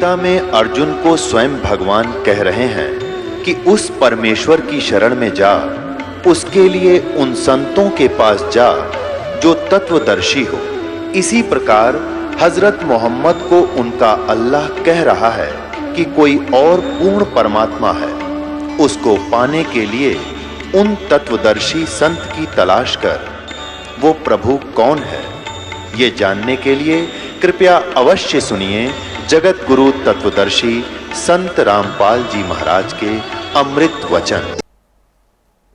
गीता में अर्जुन को स्वयं भगवान कह रहे हैं कि उस परमेश्वर की शरण में जा, उसके लिए उन संतों के पास जा जो तत्वदर्शी हो। इसी प्रकार हजरत मोहम्मद को उनका अल्लाह कह रहा है कि कोई और पूर्ण परमात्मा है, उसको पाने के लिए उन तत्वदर्शी संत की तलाश कर। वो प्रभु कौन है, ये जानने के लिए कृपया अवश्य सुनिए जगत गुरु तत्वदर्शी संत रामपाल जी महाराज के अमृत वचन।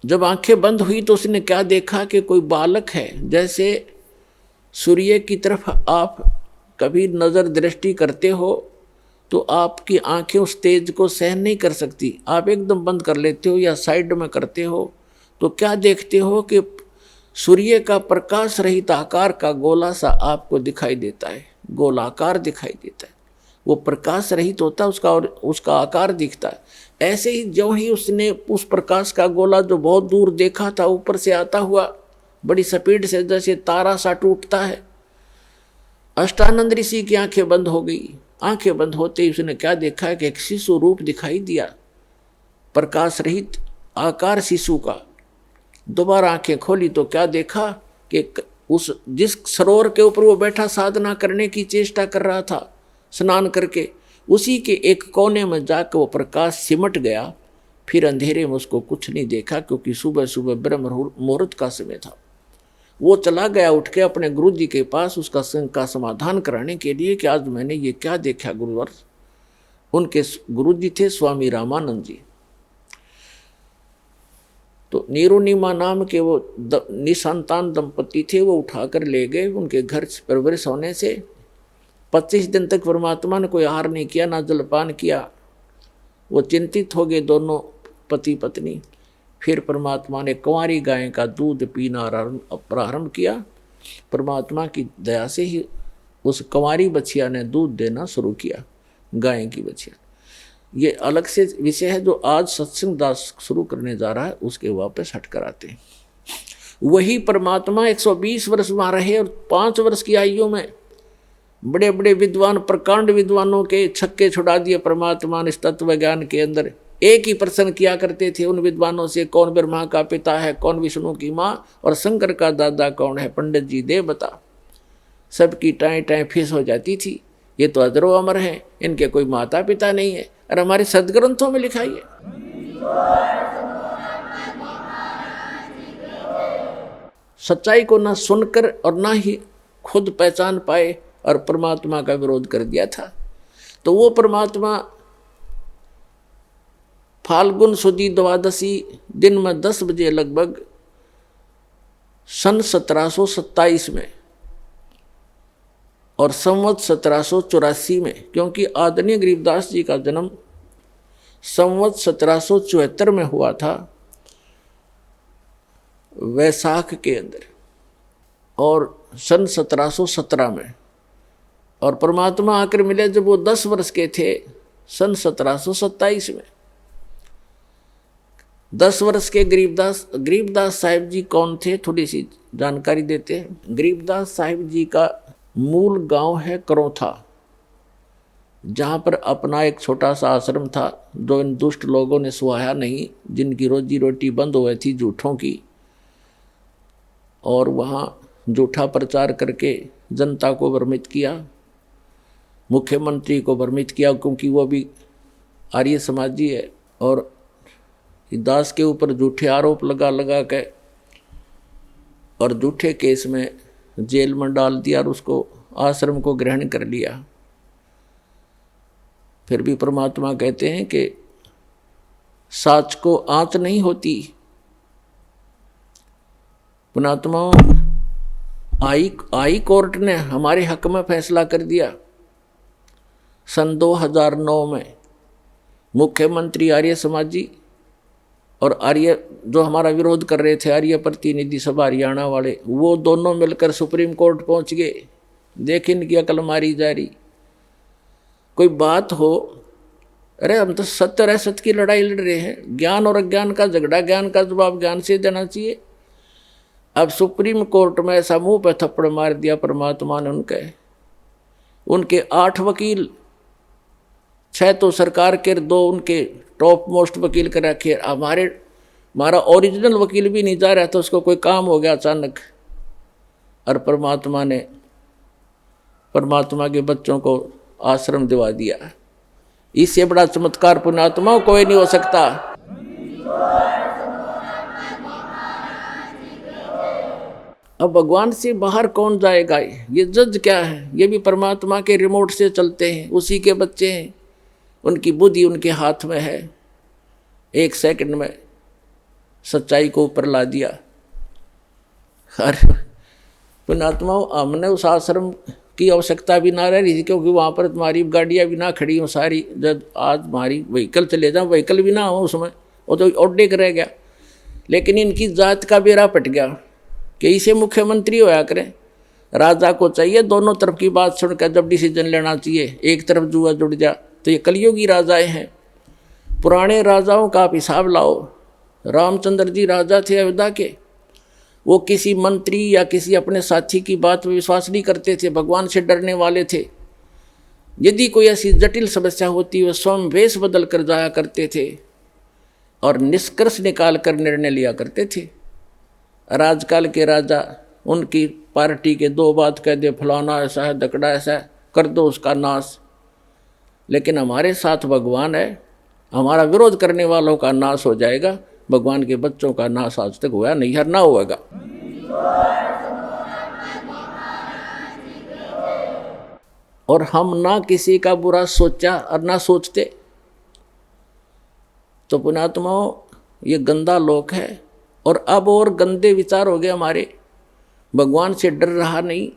जब आंखें बंद हुई तो उसने क्या देखा कि कोई बालक है। जैसे सूर्य की तरफ आप कभी नज़र दृष्टि करते हो तो आपकी आंखें उस तेज को सहन नहीं कर सकती, आप एकदम बंद कर लेते हो या साइड में करते हो। तो क्या देखते हो कि सूर्य का प्रकाश रहित आकार का गोला सा आपको दिखाई देता है, गोलाकार दिखाई देता है। वो प्रकाश रहित होता है उसका, और उसका आकार दिखता है। ऐसे ही ज्यों ही उसने उस प्रकाश का गोला जो बहुत दूर देखा था ऊपर से आता हुआ बड़ी स्पीड से, जैसे तारा सा टूटता है, अष्टानंद ऋषि की आंखें बंद हो गई। आंखें बंद होते ही उसने क्या देखा कि एक शिशु रूप दिखाई दिया, प्रकाश रहित आकार शिशु का। दोबारा आंखें खोली तो क्या देखा कि उस जिस सरोवर के ऊपर वो बैठा साधना करने की चेष्टा कर रहा था स्नान करके, उसी के एक कोने में जाकर वो प्रकाश सिमट गया। फिर अंधेरे में उसको कुछ नहीं देखा, क्योंकि सुबह सुबह ब्रह्म मुहूर्त का समय था। वो चला गया उठ के अपने गुरु जी के पास उसका संग का समाधान कराने के लिए कि आज मैंने ये क्या देखा गुरुवर। उनके गुरु जी थे स्वामी रामानंद जी। तो नीरुनिमा नाम के वो निसंतान दंपति थे, वो उठाकर ले गए। उनके घर परवरिश होने से 25 दिन तक परमात्मा ने कोई आहार नहीं किया, ना जलपान किया। वो चिंतित हो गए दोनों पति पत्नी। फिर परमात्मा ने कुंवारी गाय का दूध पीना प्रारंभ किया। परमात्मा की दया से ही उस कुंवारी बछिया ने दूध देना शुरू किया, गाय की बछिया। ये अलग से विषय है जो आज सत्संग दास शुरू करने जा रहा है, उसके वापस हट कर आते हैं। वही परमात्मा 120 वर्ष वहाँ रहे और 5 वर्ष की आयु में बड़े बड़े विद्वान, प्रकांड विद्वानों के छक्के छुड़ा दिए परमात्मा ने। इस तत्व ज्ञान के अंदर एक ही प्रश्न किया करते थे उन विद्वानों से, कौन ब्रह्मा का पिता है, कौन विष्णु की माँ और शंकर का दादा कौन है, पंडित जी दे बता। सबकी टाएं टाएं फीस हो जाती थी। ये तो अजरो अमर हैं, इनके कोई माता पिता नहीं है। और हमारे सदग्रंथों में लिखा है। सच्चाई को ना सुनकर और ना ही खुद पहचान पाए और परमात्मा का विरोध कर दिया था। तो वो परमात्मा फाल्गुन सुदी द्वादशी दिन में 10 बजे लगभग सन 1727 में और संवत 1784 में, क्योंकि आदरणीय गरीबदास जी का जन्म संवत 1774 में हुआ था वैशाख के अंदर, और सन 1717 में। और परमात्मा आकर मिले जब वो 10 वर्ष के थे, सन 1727 में। 10 वर्ष के गरीबदास साहिब जी कौन थे, थोड़ी सी जानकारी देते हैं। गरीबदास साहिब जी का मूल गांव है करौथा, जहाँ पर अपना एक छोटा सा आश्रम था जो इन दुष्ट लोगों ने सुहाया नहीं, जिनकी रोजी रोटी बंद हो गई थी झूठों की। और वहाँ झूठा प्रचार करके जनता को भ्रमित किया, मुख्यमंत्री को भ्रमित किया, क्योंकि वो भी आर्य समाजी है। और दास के ऊपर झूठे आरोप लगा के और झूठे केस में जेल में डाल दिया और उसको आश्रम को ग्रहण कर लिया। फिर भी परमात्मा कहते हैं कि साच को आंच नहीं होती। पुणात्मा आई कोर्ट ने हमारे हक में फैसला कर दिया सन 2009 में। मुख्यमंत्री आर्य समाजी और आर्य जो हमारा विरोध कर रहे थे, आर्य प्रतिनिधि सभा हरियाणा वाले, वो दोनों मिलकर सुप्रीम कोर्ट पहुंच गए। देख इनकी अकल मारी जा रही। कोई बात हो, अरे हम तो सत्य और असत्य की लड़ाई लड़ रहे हैं। ज्ञान और अज्ञान का झगड़ा, ज्ञान का जवाब ज्ञान से देना चाहिए। अब सुप्रीम कोर्ट में ऐसा मुंह पे थप्पड़ मार दिया परमात्मा ने उनके 8 वकील 6 तो सरकार के, 2 उनके टॉप मोस्ट वकील कर रखे। हमारा ओरिजिनल वकील भी नहीं जा रहा था, उसको कोई काम हो गया अचानक, और परमात्मा के बच्चों को आश्रम दिवा दिया। इससे बड़ा चमत्कार पुण्यात्मा कोई नहीं हो सकता। अब भगवान से बाहर कौन जाएगा? ये जज क्या है? ये भी परमात्मा के रिमोट से चलते हैं, उसी के बच्चे हैं, उनकी बुद्धि उनके हाथ में है। 1 सेकंड में सच्चाई को ऊपर ला दिया। अरे पुण्यात्मा, हमने उस आश्रम की आवश्यकता भी ना रह रही थी, क्योंकि वहाँ पर तुम्हारी गाड़ियाँ भी ना खड़ी हों सारी। जब आज हमारी व्हीकल चले जाओ, व्हीकल भी ना हो उसमें, वो तो ऑड्डे रह गया। लेकिन इनकी जात का बेड़ा पट गया कि इसे मुख्यमंत्री होया करें। राजा को चाहिए दोनों तरफ की बात सुनकर जब डिसीजन लेना चाहिए। एक तरफ जुआ जुड़ जा, तो ये कलयुगी राजाएं हैं। पुराने राजाओं का आप हिसाब लाओ। रामचंद्र जी राजा थे अयोध्या के, वो किसी मंत्री या किसी अपने साथी की बात में विश्वास नहीं करते थे, भगवान से डरने वाले थे। यदि कोई ऐसी जटिल समस्या होती, वो स्वयं वेश बदल कर जाया करते थे और निष्कर्ष निकाल कर निर्णय लिया करते थे। राजकाल के राजा उनकी पार्टी के 2 बात कह दे, फलाना ऐसा है, दकड़ा ऐसा है, कर दो उसका नाश। लेकिन हमारे साथ भगवान है, हमारा विरोध करने वालों का नाश हो जाएगा। भगवान के बच्चों का नाश आज तक हुआ नहीं, हर ना होगा। और हम ना किसी का बुरा सोचा और ना सोचते। तो पुण्यात्माओं, ये गंदा लोक है। और अब और गंदे विचार हो गए हमारे। भगवान से डर रहा नहीं।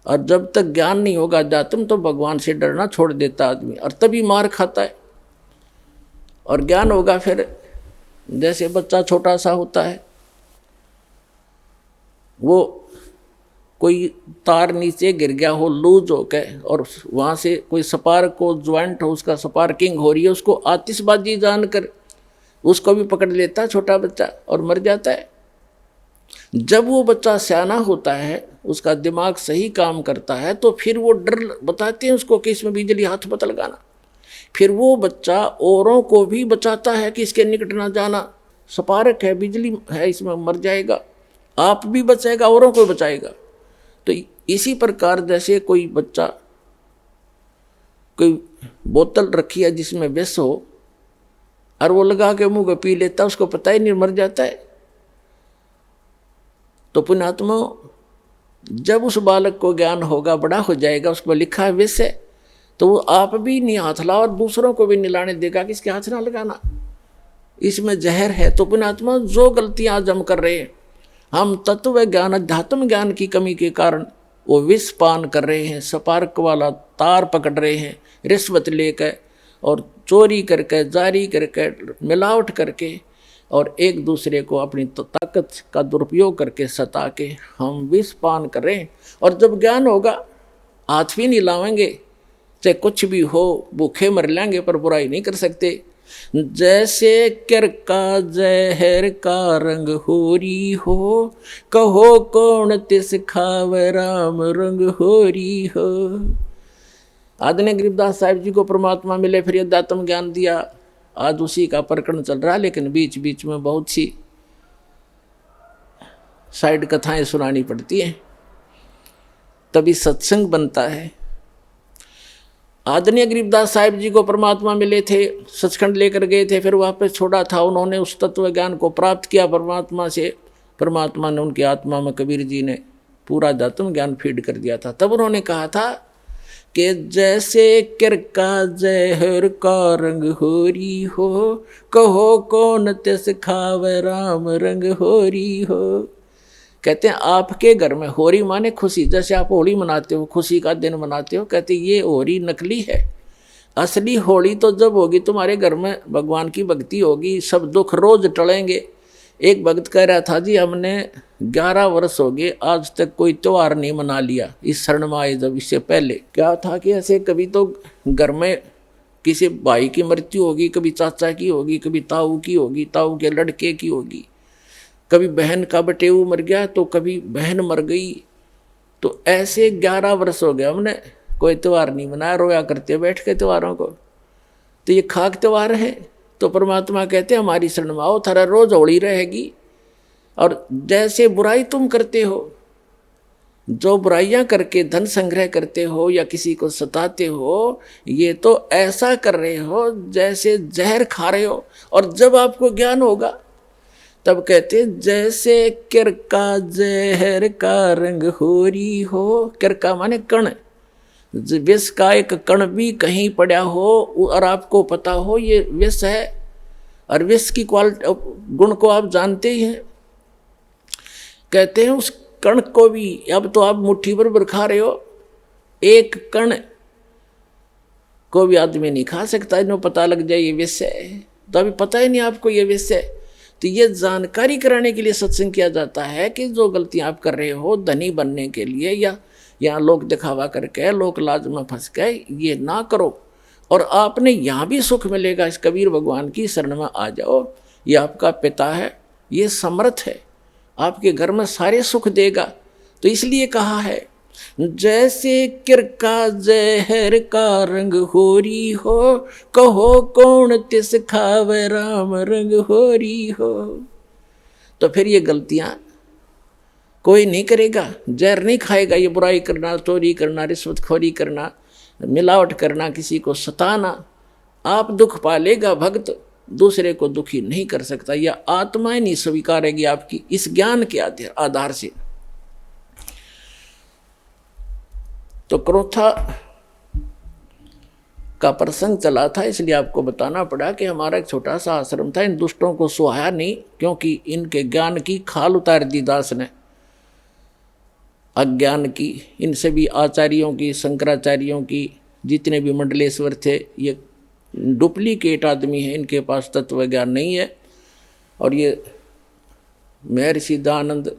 और जब तक ज्ञान नहीं होगा अध्यात्म, तो भगवान से डरना छोड़ देता आदमी, और तभी मार खाता है। और ज्ञान होगा फिर, जैसे बच्चा छोटा सा होता है, वो कोई तार नीचे गिर गया हो लूज हो के, और वहाँ से कोई स्पार्क को ज्वाइंट हो, उसका स्पार्किंग हो रही है, उसको आतिशबाजी जानकर उसको भी पकड़ लेता छोटा बच्चा और मर जाता है। जब वो बच्चा सियाना होता है, उसका दिमाग सही काम करता है, तो फिर वो डर बताते हैं उसको कि इसमें बिजली हाथ मत लगाना। फिर वो बच्चा औरों को भी बचाता है कि इसके निकट ना जाना, स्पार्क है, बिजली है, इसमें मर जाएगा। आप भी बचाएगा, औरों को बचाएगा। तो इसी प्रकार जैसे कोई बच्चा कोई बोतल रखी है जिसमें विष हो, और वो लगा के मुंह को पी लेता, उसको पता ही नहीं, मर जाता है। तो पुण्यात्मा, जब उस बालक को ज्ञान होगा, बड़ा हो जाएगा, उसको लिखा है विष है, तो वो आप भी नहीं हाथ लाओ और दूसरों को भी नहीं लाने देगा कि इसके हाथ ना लगाना, इसमें जहर है। तो पुण्यात्मा, जो गलतियां आज हम कर रहे हैं, हम तत्व ज्ञान अध्यात्म ज्ञान की कमी के कारण वो विष पान कर रहे हैं, स्पार्क वाला तार पकड़ रहे हैं, रिश्वत लेकर और चोरी करके, जारी करके, मिलावट करके, और एक दूसरे को अपनी ताकत का दुरुपयोग करके सता के हम विष पान कर रहे हैं। और जब ज्ञान होगा, हाथ भी नहीं लावेंगे, चाहे कुछ भी हो, भूखे मर लेंगे पर बुराई नहीं कर सकते। जैसे कर का जहर का रंग होरी हो, कहो कौन तिस खावे राम रंग होरी हो। आदरणीय गरीबदास साहिब जी को परमात्मा मिले, फिर अध्यात्म ज्ञान दिया। आज उसी का प्रकरण चल रहा है, लेकिन बीच बीच में बहुत सी साइड कथाएं सुनानी पड़ती हैं, तभी सत्संग बनता है। आदरणीय गरीबदास साहिब जी को परमात्मा मिले थे, सचखंड लेकर गए थे, फिर वापस छोड़ा था। उन्होंने उस तत्व ज्ञान को प्राप्त किया परमात्मा से। परमात्मा ने उनकी आत्मा में कबीर जी ने पूरा अध्यात्म ज्ञान फीड कर दिया था। तब उन्होंने कहा था कि जैसे किर का जहर का रंग होरी हो, कहो कौन तिस खावे राम रंग होरी हो। कहते हैं आपके घर में होरी माने खुशी, जैसे आप होली मनाते हो, खुशी का दिन मनाते हो, कहते ये होरी नकली है। असली होली तो जब होगी तुम्हारे घर में भगवान की भक्ति होगी, सब दुख रोज टलेंगे। एक भक्त कह रहा था, जी हमने 11 वर्ष हो गए आज तक कोई त्योहार नहीं मना लिया इस शरण में आए। जब इससे पहले क्या था कि ऐसे कभी तो घर में किसी भाई की मृत्यु होगी, कभी चाचा की होगी, कभी ताऊ की होगी, ताऊ के लड़के की होगी, कभी बहन का बटेऊ मर गया, तो कभी बहन मर गई। तो ऐसे 11 वर्ष हो गए हमने कोई त्यौहार नहीं मनाया, रोया करते बैठ के त्योहारों को। तो ये खाक त्यौहार है। तो परमात्मा कहते हैं हमारी शरण में आओ, थारा रोज होली रहेगी। और जैसे बुराई तुम करते हो, जो बुराइयां करके धन संग्रह करते हो या किसी को सताते हो, ये तो ऐसा कर रहे हो जैसे जहर खा रहे हो। और जब आपको ज्ञान होगा तब कहते हैं जैसे किरका जहर का रंग होरी हो। किरका माने कण, विष का एक कण भी कहीं पड़ा हो और आपको पता हो ये विष है, और विष की क्वालिटी गुण को आप जानते ही हैं। कहते हैं उस कण को भी, अब तो आप मुट्ठी भर खा रहे हो, एक कण को भी आदमी नहीं खा सकता, इन्हें पता लग जाए ये विष है। तो अभी पता ही नहीं आपको ये विष है। तो ये जानकारी कराने के लिए सत्संग किया जाता है कि जो गलतियां आप कर रहे हो धनी बनने के लिए या लोक दिखावा करके लोक लाज में फंस गए, ये ना करो। और आपने यहाँ भी सुख मिलेगा। इस कबीर भगवान की शरण में आ जाओ। ये आपका पिता है, ये समर्थ है, आपके घर में सारे सुख देगा। तो इसलिए कहा है जैसे किरका जहर का रंग होरी हो, कहो कौन तिस खावे राम रंग होरी हो। तो फिर ये गलतियां कोई नहीं करेगा, जहर नहीं खाएगा। ये बुराई करना, चोरी करना, रिश्वतखोरी करना, मिलावट करना, किसी को सताना, आप दुख पालेगा। भक्त दूसरे को दुखी नहीं कर सकता। यह आत्माएं नहीं स्वीकारेगी आपकी इस ज्ञान के आधार से। तो क्रोथा का प्रसंग चला था, इसलिए आपको बताना पड़ा कि हमारा एक छोटा सा आश्रम था। इन दुष्टों को सुहाया नहीं, क्योंकि इनके ज्ञान की खाल उतार दी दास ने, अज्ञान की। इनसे भी आचार्यों की, शंकराचार्यों की, जितने भी मंडलेश्वर थे, ये डुप्लीकेट आदमी है, इनके पास तत्व ज्ञान नहीं है। और ये महर्षि दयानंद,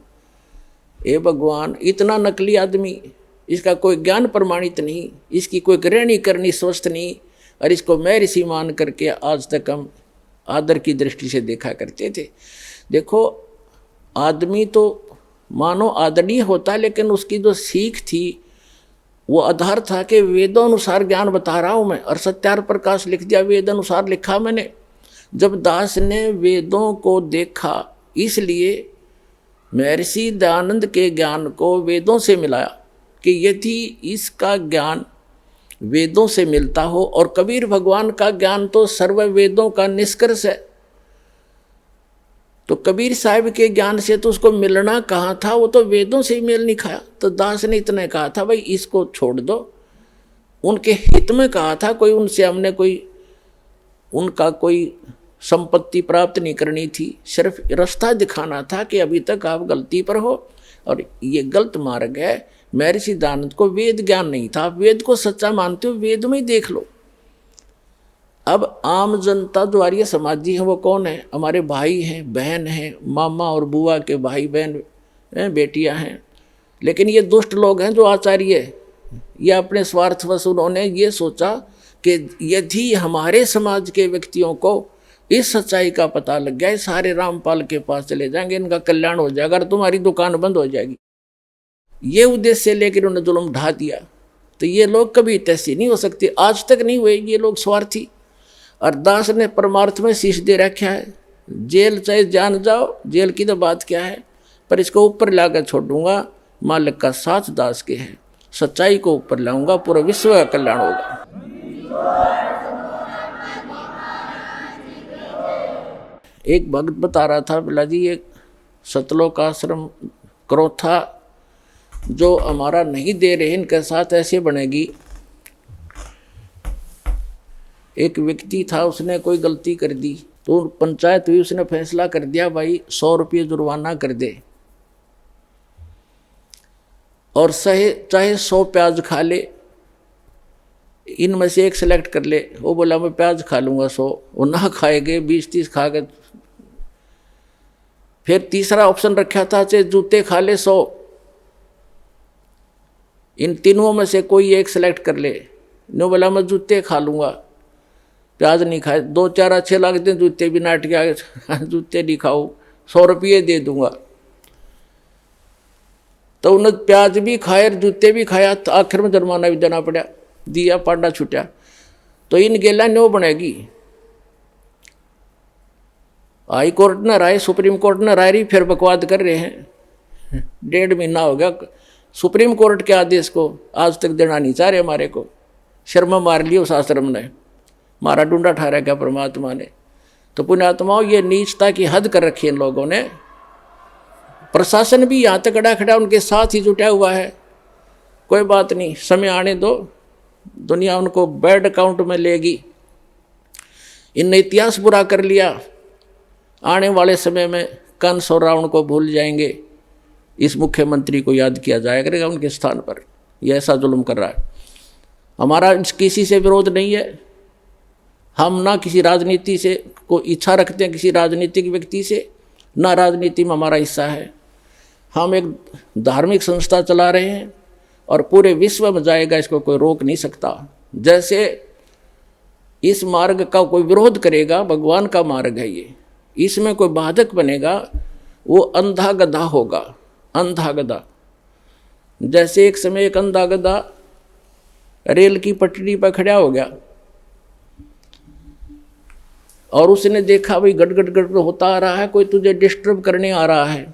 ए भगवान, इतना नकली आदमी, इसका कोई ज्ञान प्रमाणित नहीं, इसकी कोई ग्रहणी करनी स्वस्थ नहीं, और इसको महर्षि मान करके आज तक हम आदर की दृष्टि से देखा करते थे। देखो, आदमी तो मानो आदरणीय होता, लेकिन उसकी जो सीख थी वो आधार था कि वेदों अनुसार ज्ञान बता रहा हूँ मैं, और सत्यार प्रकाश लिख दिया, वेद अनुसार लिखा मैंने। जब दास ने वेदों को देखा, इसलिए महर्षि दयानंद के ज्ञान को वेदों से मिलाया कि यदि इसका ज्ञान वेदों से मिलता हो, और कबीर भगवान का ज्ञान तो सर्व वेदों का निष्कर्ष है, तो कबीर साहब के ज्ञान से तो उसको मिलना कहाँ था, वो तो वेदों से ही मेल नहीं खाया। तो दास ने इतना कहा था, भाई इसको छोड़ दो। उनके हित में कहा था, कोई उनसे हमने उनका कोई संपत्ति प्राप्त नहीं करनी थी, सिर्फ रास्ता दिखाना था कि अभी तक आप गलती पर हो और ये गलत मार्ग है। महर्षि दयानंद को वेद ज्ञान नहीं था। आप वेद को सच्चा मानते हो, वेद में ही देख लो। अब आम जनता जो आर्य समाजी हैं वो कौन है? हमारे भाई हैं, बहन हैं, मामा और बुआ के भाई बहन हैं, बेटियां हैं। लेकिन ये दुष्ट लोग हैं जो आचार्य, ये अपने स्वार्थवश उन्होंने ये सोचा कि यदि हमारे समाज के व्यक्तियों को इस सच्चाई का पता लग गया, सारे रामपाल के पास चले जाएंगे, इनका कल्याण हो जाएगा और तुम्हारी दुकान बंद हो जाएगी। ये उद्देश्य लेकर उन्होंने जुल्म ढा दिया। तो ये लोग कभी तैसी नहीं हो सकते, आज तक नहीं हुए ये लोग स्वार्थी। और दास ने परमार्थ में शीश दे रखा है, जेल चाहे जान जाओ, जेल की तो बात क्या है, पर इसको ऊपर लाकर छोड़ दूंगा। मालिक का साथ दास के है, सच्चाई को ऊपर लाऊंगा, पूरा विश्व का कल्याण होगा। एक भक्त बता रहा था, बोला जी ये सतलोक आश्रम क्रोथा जो हमारा नहीं दे रहे, इनके साथ ऐसे बनेगी। एक व्यक्ति था, उसने कोई गलती कर दी तो पंचायत हुई, उसने फैसला कर दिया भाई 100 रुपये जुर्माना कर दे और चाहे 100 प्याज खा ले, इनमें से एक सेलेक्ट कर ले। वो बोला मैं प्याज खा लूँगा 100, वो ना खाएगे 20-30 खा गए। फिर तीसरा ऑप्शन रखा था, चाहे जूते खा ले 100, इन तीनों में से कोई एक सेलेक्ट कर ले। नो बोला मैं जूते खा लूँगा, प्याज नहीं खाए। 2-4 अच्छे लगते हैं जूते भी, नाट के जूते नहीं खाओ, 100 रुपये दे दूंगा। तो उन्हें प्याज भी खाए जूते भी खाया, तो आखिर में जुर्माना भी देना पड़ा, दिया पांडा छुट्या। तो इन गेला न्यो बनेगी। हाई कोर्ट न राय, सुप्रीम कोर्ट न राय रही, फिर बकवाद कर रहे हैं। 1.5 महीना हो गया सुप्रीम कोर्ट के आदेश को आज तक देना नहीं चाह रहे हमारे को। शर्मा मार लिया उस आश्रम ने, मारा डूंडा ठहरा क्या परमात्मा ने। तो पुण्यात्माओं, ये नीचता की हद कर रखी है इन लोगों ने। प्रशासन भी यहाँ तक खड़ा उनके साथ ही जुटा हुआ है। कोई बात नहीं, समय आने दो, दुनिया उनको बैड अकाउंट में लेगी। इनने इतिहास बुरा कर लिया, आने वाले समय में कंस और रावण को भूल जाएंगे, इस मुख्यमंत्री को याद किया जाया करेगा उनके स्थान पर। यह ऐसा जुल्म कर रहा है। हमारा किसी से विरोध नहीं है, हम ना किसी राजनीति से को इच्छा रखते हैं, किसी राजनीतिक व्यक्ति से, ना राजनीति में हमारा हिस्सा है। हम एक धार्मिक संस्था चला रहे हैं और पूरे विश्व में जाएगा, इसको कोई रोक नहीं सकता। जैसे इस मार्ग का कोई विरोध करेगा, भगवान का मार्ग है ये, इसमें कोई बाधक बनेगा वो अंधा गधा होगा, अंधा गधा। जैसे एक समय एक अंधा गधा रेल की पटरी पर खड़ा हो गया और उसने देखा भाई गड़ गड़ गड़ होता आ रहा है, कोई तुझे डिस्टर्ब करने आ रहा है।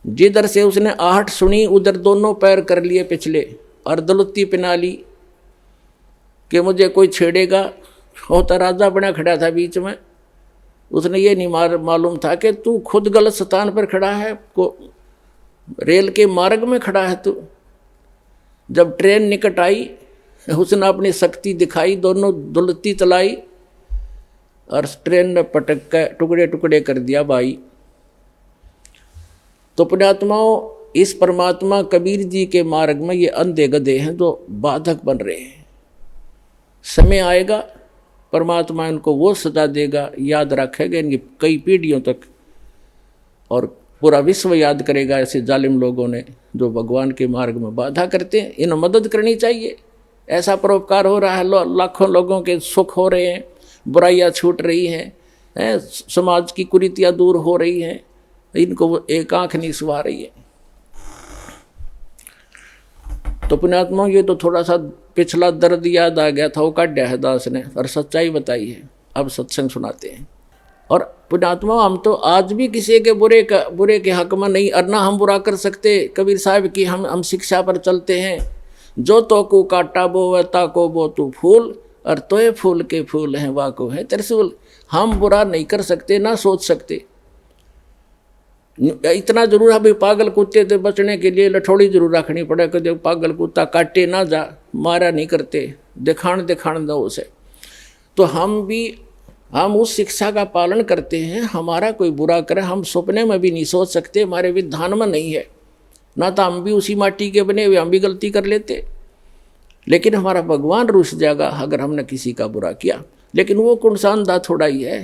जिधर से उसने आहट सुनी उधर दोनों पैर कर लिए पिछले और दलुत्ती पिना ली कि मुझे कोई छेड़ेगा। होता राजा बना खड़ा था बीच में, उसने ये नहीं मालूम था कि तू खुद गलत स्थान पर खड़ा है, को रेल के मार्ग में खड़ा है तू। जब ट्रेन निकट आई उसने अपनी शक्ति दिखाई, दोनों दुलती चलाई और ट्रेन ने पटक कर टुकड़े टुकड़े कर दिया भाई। तो पुण्यात्माओं, इस परमात्मा कबीर जी के मार्ग में ये अंधे गधे हैं जो बाधक बन रहे हैं। समय आएगा परमात्मा इनको वो सजा देगा, याद रखेगा इनकी कई पीढ़ियों तक, और पूरा विश्व याद करेगा ऐसे जालिम लोगों ने जो भगवान के मार्ग में बाधा करते हैं। इन्हें मदद करनी चाहिए। ऐसा परोपकार हो रहा है, लाखों लोगों के सुख हो रहे हैं, बुराइयां छूट रही हैं, समाज की कुरीतियां दूर हो रही हैं, इनको एक आंख नहीं सुहा रही है। तो पुण्यात्मा, ये तो थोड़ा सा पिछला दर्द याद आ गया था, वो काढ़ा है दास ने और सच्चाई बताई है। अब सत्संग सुनाते हैं। और पुण्यात्मा, हम तो आज भी किसी के बुरे के हक में नहीं, और ना हम बुरा कर सकते। कबीर साहब की हम शिक्षा पर चलते हैं, जो तो को काटा बो व ताको बो तू फूल, और तोय फूल के फूल हैं वाको है त्रिशूल। हम बुरा नहीं कर सकते, ना सोच सकते। इतना जरूर है भाई, पागल कुत्ते से बचने के लिए लठोड़ी जरूर रखनी पड़े कि पागल कुत्ता काटे ना जा, मारा नहीं करते, दिखाण दो उसे। तो हम उस शिक्षा का पालन करते हैं। हमारा कोई बुरा करे हम सपने में भी नहीं सोच सकते, हमारे विधान में नहीं है। ना तो हम भी उसी माटी के बने हुए, हम भी गलती कर लेते, लेकिन हमारा भगवान रुस जाएगा अगर हमने किसी का बुरा किया। लेकिन वो कुणसानदा थोड़ा ही है।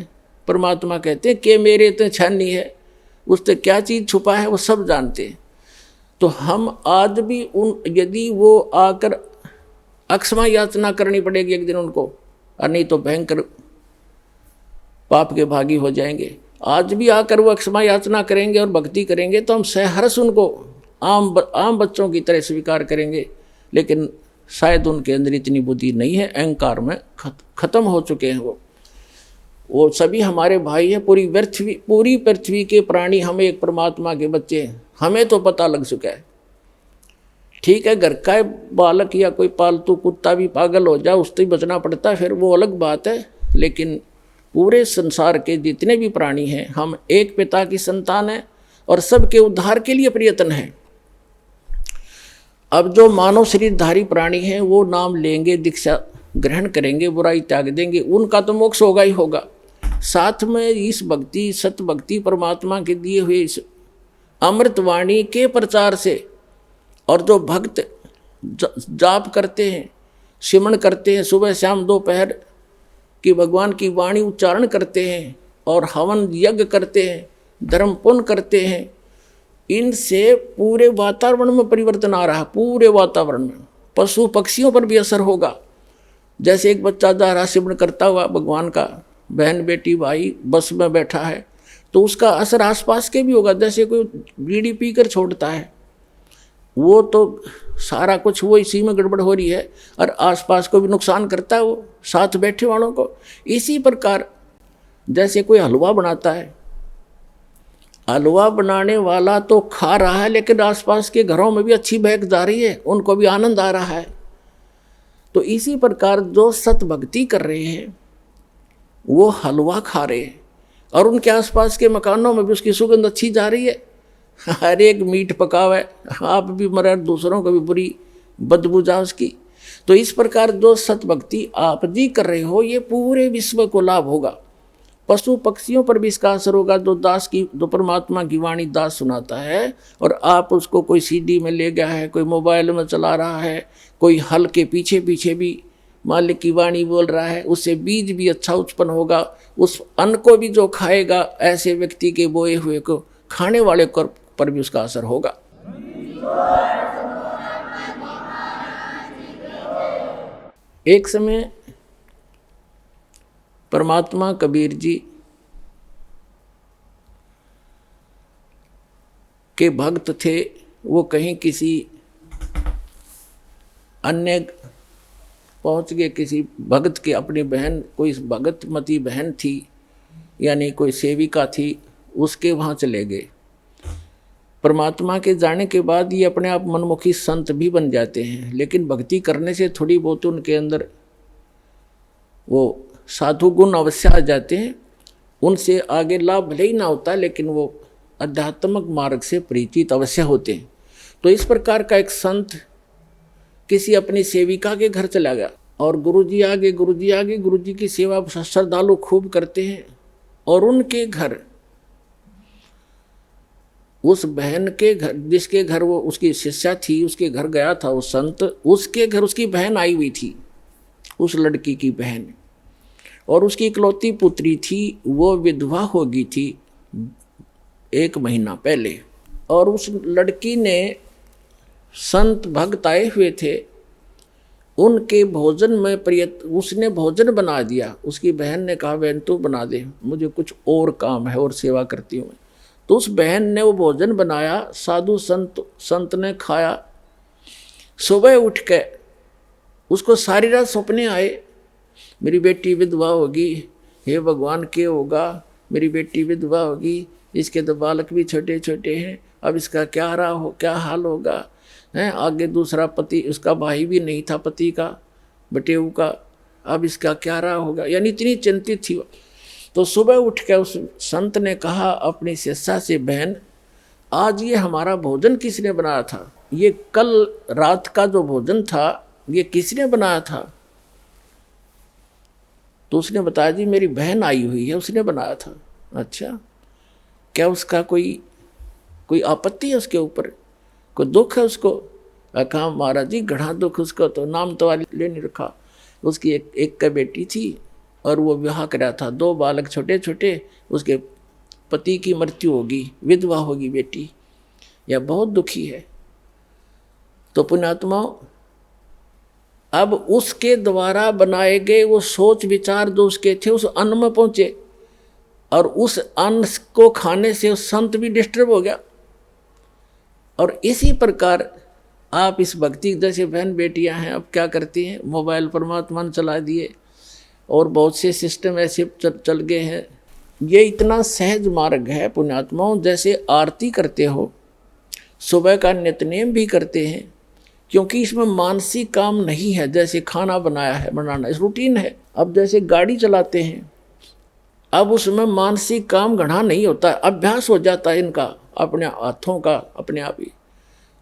परमात्मा कहते हैं कि मेरे तो छानी है, उससे क्या चीज़ छुपा है वो सब जानते हैं। तो हम आज भी यदि वो आकर अक्षमा याचना करनी पड़ेगी एक दिन उनको, और नहीं तो भयंकर पाप के भागी हो जाएंगे। आज भी आकर वो अक्षमा याचना करेंगे और भक्ति करेंगे तो हम सहर्ष उनको आम बच्चों की तरह स्वीकार करेंगे। लेकिन शायद उनके अंदर इतनी बुद्धि नहीं है, अहंकार में खत्म हो चुके हैं वो सभी हमारे भाई हैं। पूरी पृथ्वी के प्राणी हमें एक परमात्मा के बच्चे हैं, हमें तो पता लग चुका है। ठीक है, घर का बालक या कोई पालतू कुत्ता भी पागल हो जाए, उससे बचना पड़ता है, फिर वो अलग बात है। लेकिन पूरे संसार के जितने भी प्राणी हैं, हम एक पिता की संतान हैं और सबके उद्धार के लिए प्रयत्न है। अब जो मानव शरीरधारी प्राणी हैं वो नाम लेंगे, दीक्षा ग्रहण करेंगे, बुराई त्याग देंगे, उनका तो मोक्ष होगा ही होगा। साथ में इस भक्ति, सत भक्ति, परमात्मा के दिए हुए इस अमृतवाणी के प्रचार से, और जो भक्त जाप करते हैं, सिमरण करते हैं, सुबह शाम दोपहर कि भगवान की वाणी उच्चारण करते हैं और हवन यज्ञ करते हैं, धर्म पुण्य करते हैं, इनसे पूरे वातावरण में परिवर्तन आ रहा है। पूरे वातावरण में पशु पक्षियों पर भी असर होगा। जैसे एक बच्चा जा रहा सिमरण करता हुआ भगवान का, बहन बेटी भाई बस में बैठा है, तो उसका असर आसपास के भी होगा। जैसे कोई बीड़ी पीकर छोड़ता है, वो तो सारा कुछ वो इसी में गड़बड़ हो रही है और आसपास को भी नुकसान करता है, वो साथ बैठे वालों को। इसी प्रकार जैसे कोई हलवा बनाता है, हलवा बनाने वाला तो खा रहा है लेकिन आसपास के घरों में भी अच्छी महक जा रही है, उनको भी आनंद आ रहा है। तो इसी प्रकार जो सत भक्ति कर रहे हैं वो हलवा खा रहे हैं और उनके आसपास के मकानों में भी उसकी सुगंध अच्छी जा रही है। हर एक मीट पकावा है, आप भी मरे, दूसरों को भी बुरी बदबू जा उसकी। तो इस प्रकार जो सत भक्ति आप जी कर रहे हो ये पूरे विश्व को लाभ होगा। पशु पक्षियों पर भी इसका असर होगा। जो परमात्मा की वाणी दास सुनाता है और आप उसको कोई सीडी में ले गया है, कोई मोबाइल में चला रहा है, कोई हल के पीछे पीछे भी मालिक की वाणी बोल रहा है, उससे बीज भी अच्छा उत्पन्न होगा। उस अन्न को भी जो खाएगा, ऐसे व्यक्ति के बोए हुए को खाने वाले पर भी उसका असर होगा। एक समय परमात्मा कबीर जी के भक्त थे। वो कहीं किसी अन्य पहुंच गए, किसी भगत के, अपनी बहन, कोई भगतमती बहन थी यानी कोई सेविका थी, उसके वहाँ चले गए। परमात्मा के जाने के बाद ये अपने आप मनमुखी संत भी बन जाते हैं, लेकिन भक्ति करने से थोड़ी बहुत उनके अंदर वो साधु गुण अवश्य आ जाते हैं। उनसे आगे लाभ भले ही ना होता, लेकिन वो आध्यात्मिक मार्ग से परिचित अवश्य होते हैं। तो इस प्रकार का एक संत किसी अपनी सेविका के घर चला गया और गुरुजी आगे गुरुजी की सेवा श्रद्धालु खूब करते हैं। और उनके घर, उस बहन के घर, जिसके घर वो उसकी शिष्या थी, उसके घर गया था वो संत, उसके घर उसकी बहन आई हुई थी, उस लड़की की बहन, और उसकी इकलौती पुत्री थी। वो विधवा हो गई थी 1 महीना पहले। और उस लड़की ने, संत भक्त आए हुए थे, उनके भोजन में उसने भोजन बना दिया। उसकी बहन ने कहा, बहन तू बना दे, मुझे कुछ और काम है और सेवा करती हूँ। तो उस बहन ने वो भोजन बनाया, साधु संत ने खाया। सुबह उठ के उसको सारी रात सपने आए, मेरी बेटी विधवा होगी, हे भगवान क्या होगा, मेरी बेटी विधवा होगी, इसके तो बालक भी छोटे छोटे हैं, अब इसका क्या हाल होगा हैं। आगे दूसरा पति, उसका भाई भी नहीं था पति का, बटेऊ का, अब इसका क्या रहा होगा, यानी इतनी चिंतित थी। तो सुबह उठ के उस संत ने कहा अपनी शिष्या से, बहन आज ये हमारा भोजन किसने बनाया था, ये कल रात का जो भोजन था ये किसने बनाया था। तो उसने बताया, जी मेरी बहन आई हुई है, उसने बनाया था। अच्छा, क्या उसका कोई आपत्ति है उसके ऊपर, कोई दुख है उसको? कहा महाराज जी घना दुख उसको, तो नाम तो ले नहीं रखा। उसकी एक का बेटी थी और वो विवाह कराया था, 2 बालक छोटे छोटे, उसके पति की मृत्यु होगी, विधवा होगी बेटी, यह बहुत दुखी है। तो पुण्यात्माओं, अब उसके द्वारा बनाए गए वो सोच विचार जो उसके थे उस अन्न में पहुंचे, और उस अन्न को खाने से उस संत भी डिस्टर्ब हो गया। और इसी प्रकार आप इस भक्ति, जैसे बहन बेटियां हैं, अब क्या करती हैं, मोबाइल परमात्मा ने चला दिए और बहुत से सिस्टम ऐसे चल गए हैं। ये इतना सहज मार्ग है पुण्यात्माओं, जैसे आरती करते हो, सुबह का नित्यनेम भी करते हैं, क्योंकि इसमें मानसिक काम नहीं है। जैसे खाना बनाना इस रूटीन है। अब जैसे गाड़ी चलाते हैं, अब उसमें मानसिक काम घना नहीं होता, अभ्यास हो जाता है इनका, अपने हाथों का अपने आप ही।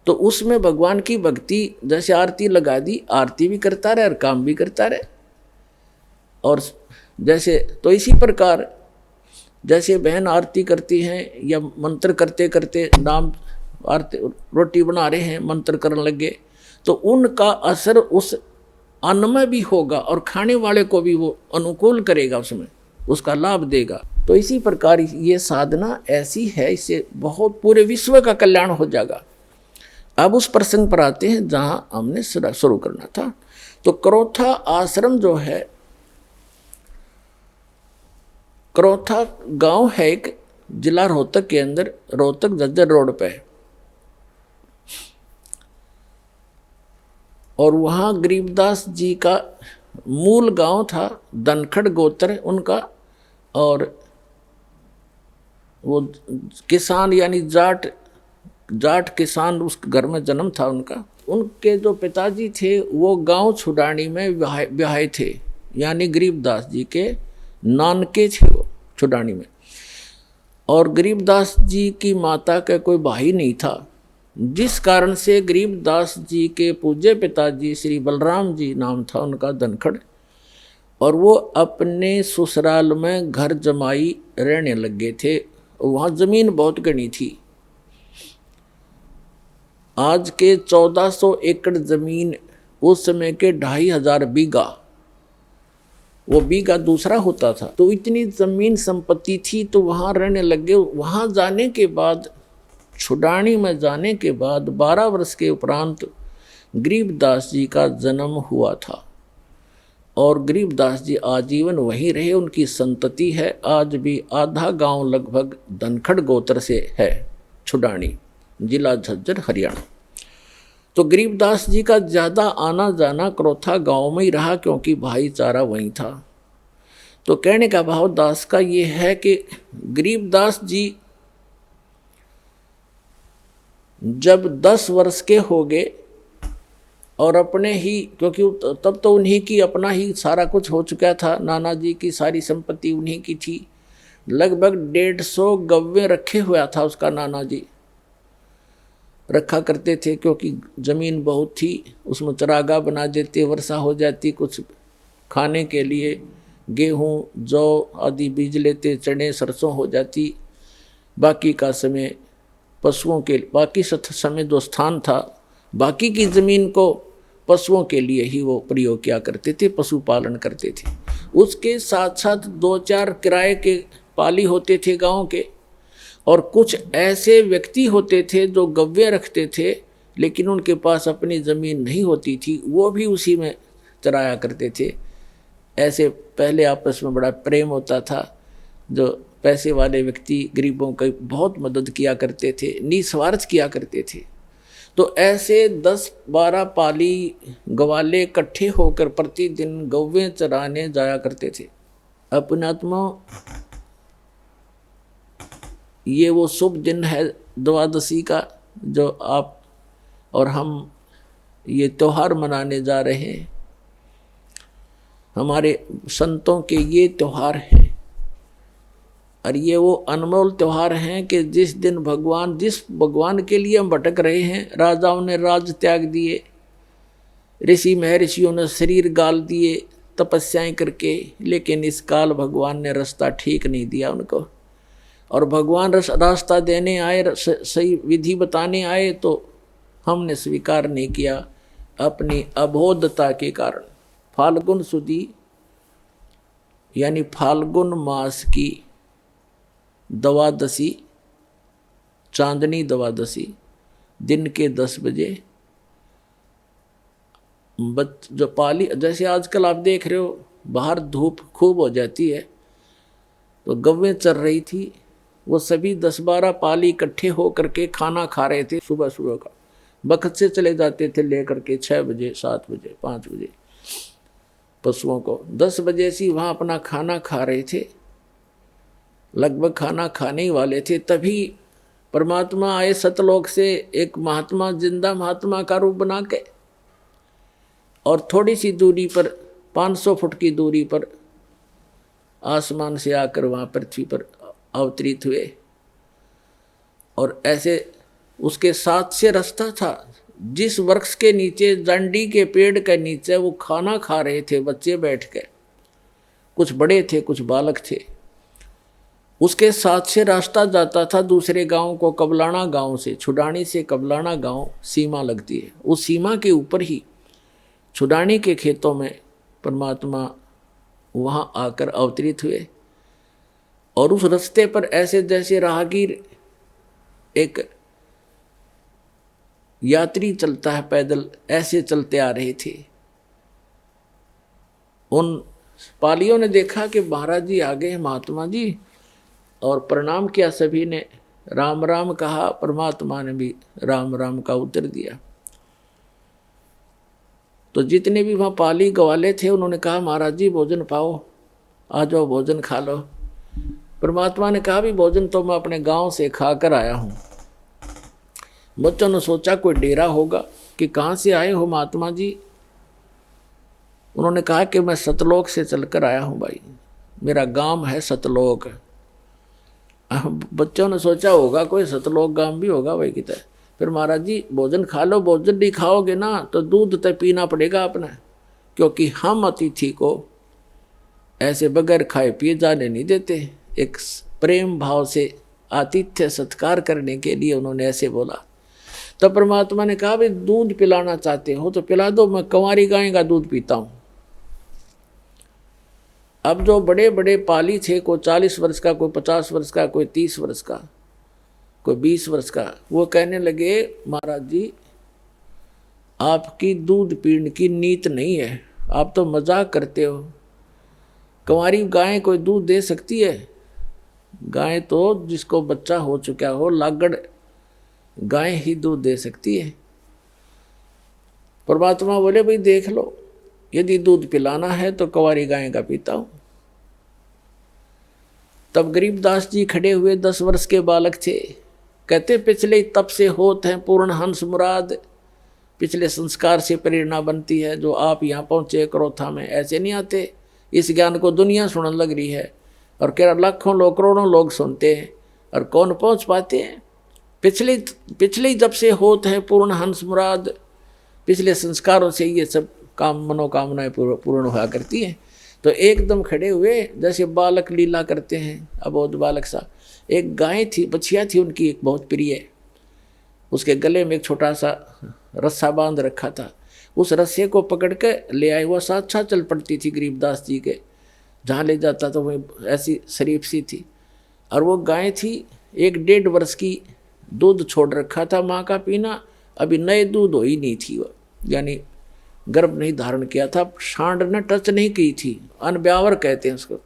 तो उसमें भगवान की भक्ति, जैसे आरती लगा दी, आरती भी करता रहे और काम भी करता रहे। और जैसे तो इसी प्रकार जैसे बहन आरती करती हैं या मंत्र करते करते नाम आरती रोटी बना रहे हैं, मंत्र करने लगे, तो उनका असर उस अन्न में भी होगा और खाने वाले को भी वो अनुकूल करेगा, उसमें उसका लाभ देगा। तो इसी प्रकार ये साधना ऐसी है, इससे बहुत पूरे विश्व का कल्याण हो जाएगा। अब उस प्रसंग पर आते हैं जहाँ हमने शुरू करना था। तो क्रोथा आश्रम जो है, क्रोथा गांव है एक, जिला रोहतक के अंदर, रोहतक झज्जर रोड पे। और वहाँ गरीबदास जी का मूल गांव था, धनखड़ गोत्र उनका। और वो किसान यानी जाट किसान उस घर में जन्म था उनका। उनके जो पिताजी थे वो गांव छुडानी में ब्याहे थे, यानी गरीबदास जी के नानके थे वो छुडानी में। और गरीबदास जी की माता का कोई भाई नहीं था, जिस कारण से गरीबदास जी के पूज्य पिताजी श्री बलराम जी नाम था उनका, धनखड़। और वो अपने ससुराल में घर जमाई रहने लग गए थे। वहाँ ज़मीन बहुत घनी थी, आज के 1400 एकड़ ज़मीन, उस समय के 2500 बीघा, वो बीघा दूसरा होता था। तो इतनी ज़मीन संपत्ति थी, तो वहाँ रहने लग गए। वहाँ जाने के बाद, छुडानी में जाने के बाद 12 वर्ष के उपरांत गरीबदास जी का जन्म हुआ था। और गरीबदास जी आजीवन वहीं रहे। उनकी संतति है आज भी। आधा गांव लगभग धनखड़ गोत्र से है, छुडानी, जिला झज्जर, हरियाणा। तो गरीबदास जी का ज़्यादा आना जाना क्रोथा गांव में ही रहा, क्योंकि भाईचारा वहीं था। तो कहने का भाव दास का ये है कि गरीबदास जी जब 10 वर्ष के हो गए और अपने ही, क्योंकि तब तो उन्हीं की अपना ही सारा कुछ हो चुका था, नाना जी की सारी संपत्ति उन्हीं की थी। लगभग 150 गव्वे रखे हुआ था उसका, नाना जी रखा करते थे, क्योंकि ज़मीन बहुत थी। उसमें चरागाह बना देते, वर्षा हो जाती, कुछ खाने के लिए गेहूँ जौ आदि बीज लेते, चने सरसों हो जाती। बाकी का समय पशुओं के, बाकी समय जो स्थान था, बाकी की ज़मीन को पशुओं के लिए ही वो प्रयोग किया करते थे, पशुपालन करते थे। उसके साथ साथ 2-4 किराए के पाली होते थे गांव के, और कुछ ऐसे व्यक्ति होते थे जो गव्वे रखते थे, लेकिन उनके पास अपनी ज़मीन नहीं होती थी, वो भी उसी में चराया करते थे। ऐसे पहले आपस में बड़ा प्रेम होता था। जो पैसे वाले व्यक्ति गरीबों की बहुत मदद किया करते थे, निस्वार्थ किया करते थे। तो ऐसे 10-12 पाली गवाले इकट्ठे होकर प्रतिदिन गौवें चराने जाया करते थे। अपनात्मा, ये वो शुभ दिन है द्वादशी का, जो आप और हम ये त्यौहार मनाने जा रहे हैं। हमारे संतों के ये त्यौहार हैं, और ये वो अनमोल त्यौहार हैं कि जिस दिन जिस भगवान के लिए हम भटक रहे हैं, राजाओं ने राज त्याग दिए, ऋषि महर्षियों ने शरीर गाल दिए तपस्याएं करके, लेकिन इस काल भगवान ने रास्ता ठीक नहीं दिया उनको। और भगवान रास्ता देने आए, सही विधि बताने आए, तो हमने स्वीकार नहीं किया अपनी अबोधता के कारण। फाल्गुन सुदी यानी फाल्गुन मास की द्वादशी, चांदनी द्वादशी, दिन के 10 बजे जो पाली, जैसे आजकल आप देख रहे हो बाहर धूप खूब हो जाती है, तो गव्वें चर रही थी। वो सभी 10-12 पाली इकट्ठे हो करके खाना खा रहे थे। सुबह सुबह का वक्त से चले जाते थे लेकर के 6 बजे, 7 बजे, 5 बजे पशुओं को। 10 बजे से वहाँ अपना खाना खा रहे थे, लगभग खाना खाने ही वाले थे। तभी परमात्मा आए सतलोक से, एक महात्मा, जिंदा महात्मा का रूप बना के, और थोड़ी सी दूरी पर, 500 फुट की दूरी पर आसमान से आकर वहाँ पृथ्वी पर अवतरित हुए। और ऐसे उसके साथ से रास्ता था, जिस वृक्ष के नीचे, जंडी के पेड़ के नीचे वो खाना खा रहे थे बच्चे बैठ के, कुछ बड़े थे कुछ बालक थे। उसके साथ से रास्ता जाता था दूसरे गांव को, कबलाना गांव से, छुडानी से कबलाना गांव सीमा लगती है। उस सीमा के ऊपर ही छुडानी के खेतों में परमात्मा वहाँ आकर अवतरित हुए। और उस रास्ते पर ऐसे जैसे राहगीर, एक यात्री चलता है पैदल, ऐसे चलते आ रहे थे। उन पालियों ने देखा कि महाराज जी आ गए, महात्मा जी, और प्रणाम किया सभी ने, राम राम कहा, परमात्मा ने भी राम राम का उत्तर दिया। तो जितने भी वहाँ पाली ग्वाले थे उन्होंने कहा महाराज जी भोजन पाओ, आ जाओ भोजन खा लो। परमात्मा ने कहा भी भोजन तो मैं अपने गांव से खा कर आया हूँ। बच्चों ने सोचा कोई डेरा होगा कि कहाँ से आए हो महात्मा जी। उन्होंने कहा कि मैं सतलोक से चलकर आया हूँ भाई, मेरा गांव है सतलोक। बच्चों ने सोचा होगा कोई सतलोक गांव भी होगा भाई कितना। फिर महाराज जी भोजन खा लो, भोजन नहीं खाओगे ना तो दूध तो पीना पड़ेगा अपना, क्योंकि हम अतिथि को ऐसे बगैर खाए पिए जाने नहीं देते। एक प्रेम भाव से आतिथ्य सत्कार करने के लिए उन्होंने ऐसे बोला। तो परमात्मा ने कहा भाई दूध पिलाना चाहते हो तो पिला दो, मैं कंवारी गाय का दूध पीता हूँ। अब जो बड़े बड़े पाली थे, कोई 40 वर्ष का, कोई 50 वर्ष का, कोई 30 वर्ष का, कोई 20 वर्ष का, वो कहने लगे महाराज जी आपकी दूध पीने की नीत नहीं है, आप तो मजाक करते हो। कंवारी गाय कोई दूध दे सकती है? गाय तो जिसको बच्चा हो चुका हो, लागड़ गाय ही दूध दे सकती है। परमात्मा बोले भाई देख लो, यदि दूध पिलाना है तो कंवारी गाय का पीता हूं। तब गरीबदास जी खड़े हुए, 10 वर्ष के बालक थे। कहते पिछले तप से होत हैं पूर्ण हंस मुराद, पिछले संस्कार से प्रेरणा बनती है। जो आप यहाँ पहुँचे करोथा में ऐसे नहीं आते। इस ज्ञान को दुनिया सुनने लग रही है और कह लाखों लोग करोड़ों लोग सुनते हैं और कौन पहुँच पाते हैं। पिछले जब से होत है पूर्ण हंस मुराद, पिछले संस्कारों से ये सब काम मनोकामनाएं पूर्ण हुआ करती हैं। तो एकदम खड़े हुए जैसे बालक लीला करते हैं, अबोध बालक सा। एक गाय थी, बछिया थी उनकी एक बहुत प्रिय, उसके गले में एक छोटा सा रस्सा बांध रखा था। उस रस्से को पकड़ के ले आए, वो साथ साथ चल पड़ती थी गरीबदास जी के, जहाँ ले जाता तो वह ऐसी शरीफ सी थी। और वो गाय थी 1-1.5 वर्ष की, दूध छोड़ रखा था माँ का पीना, अभी नए दूध हो ही नहीं थी वो, यानी गर्भ नहीं धारण किया था, सांड ने टच नहीं की थी, अनब्यावर कहते हैं उसको।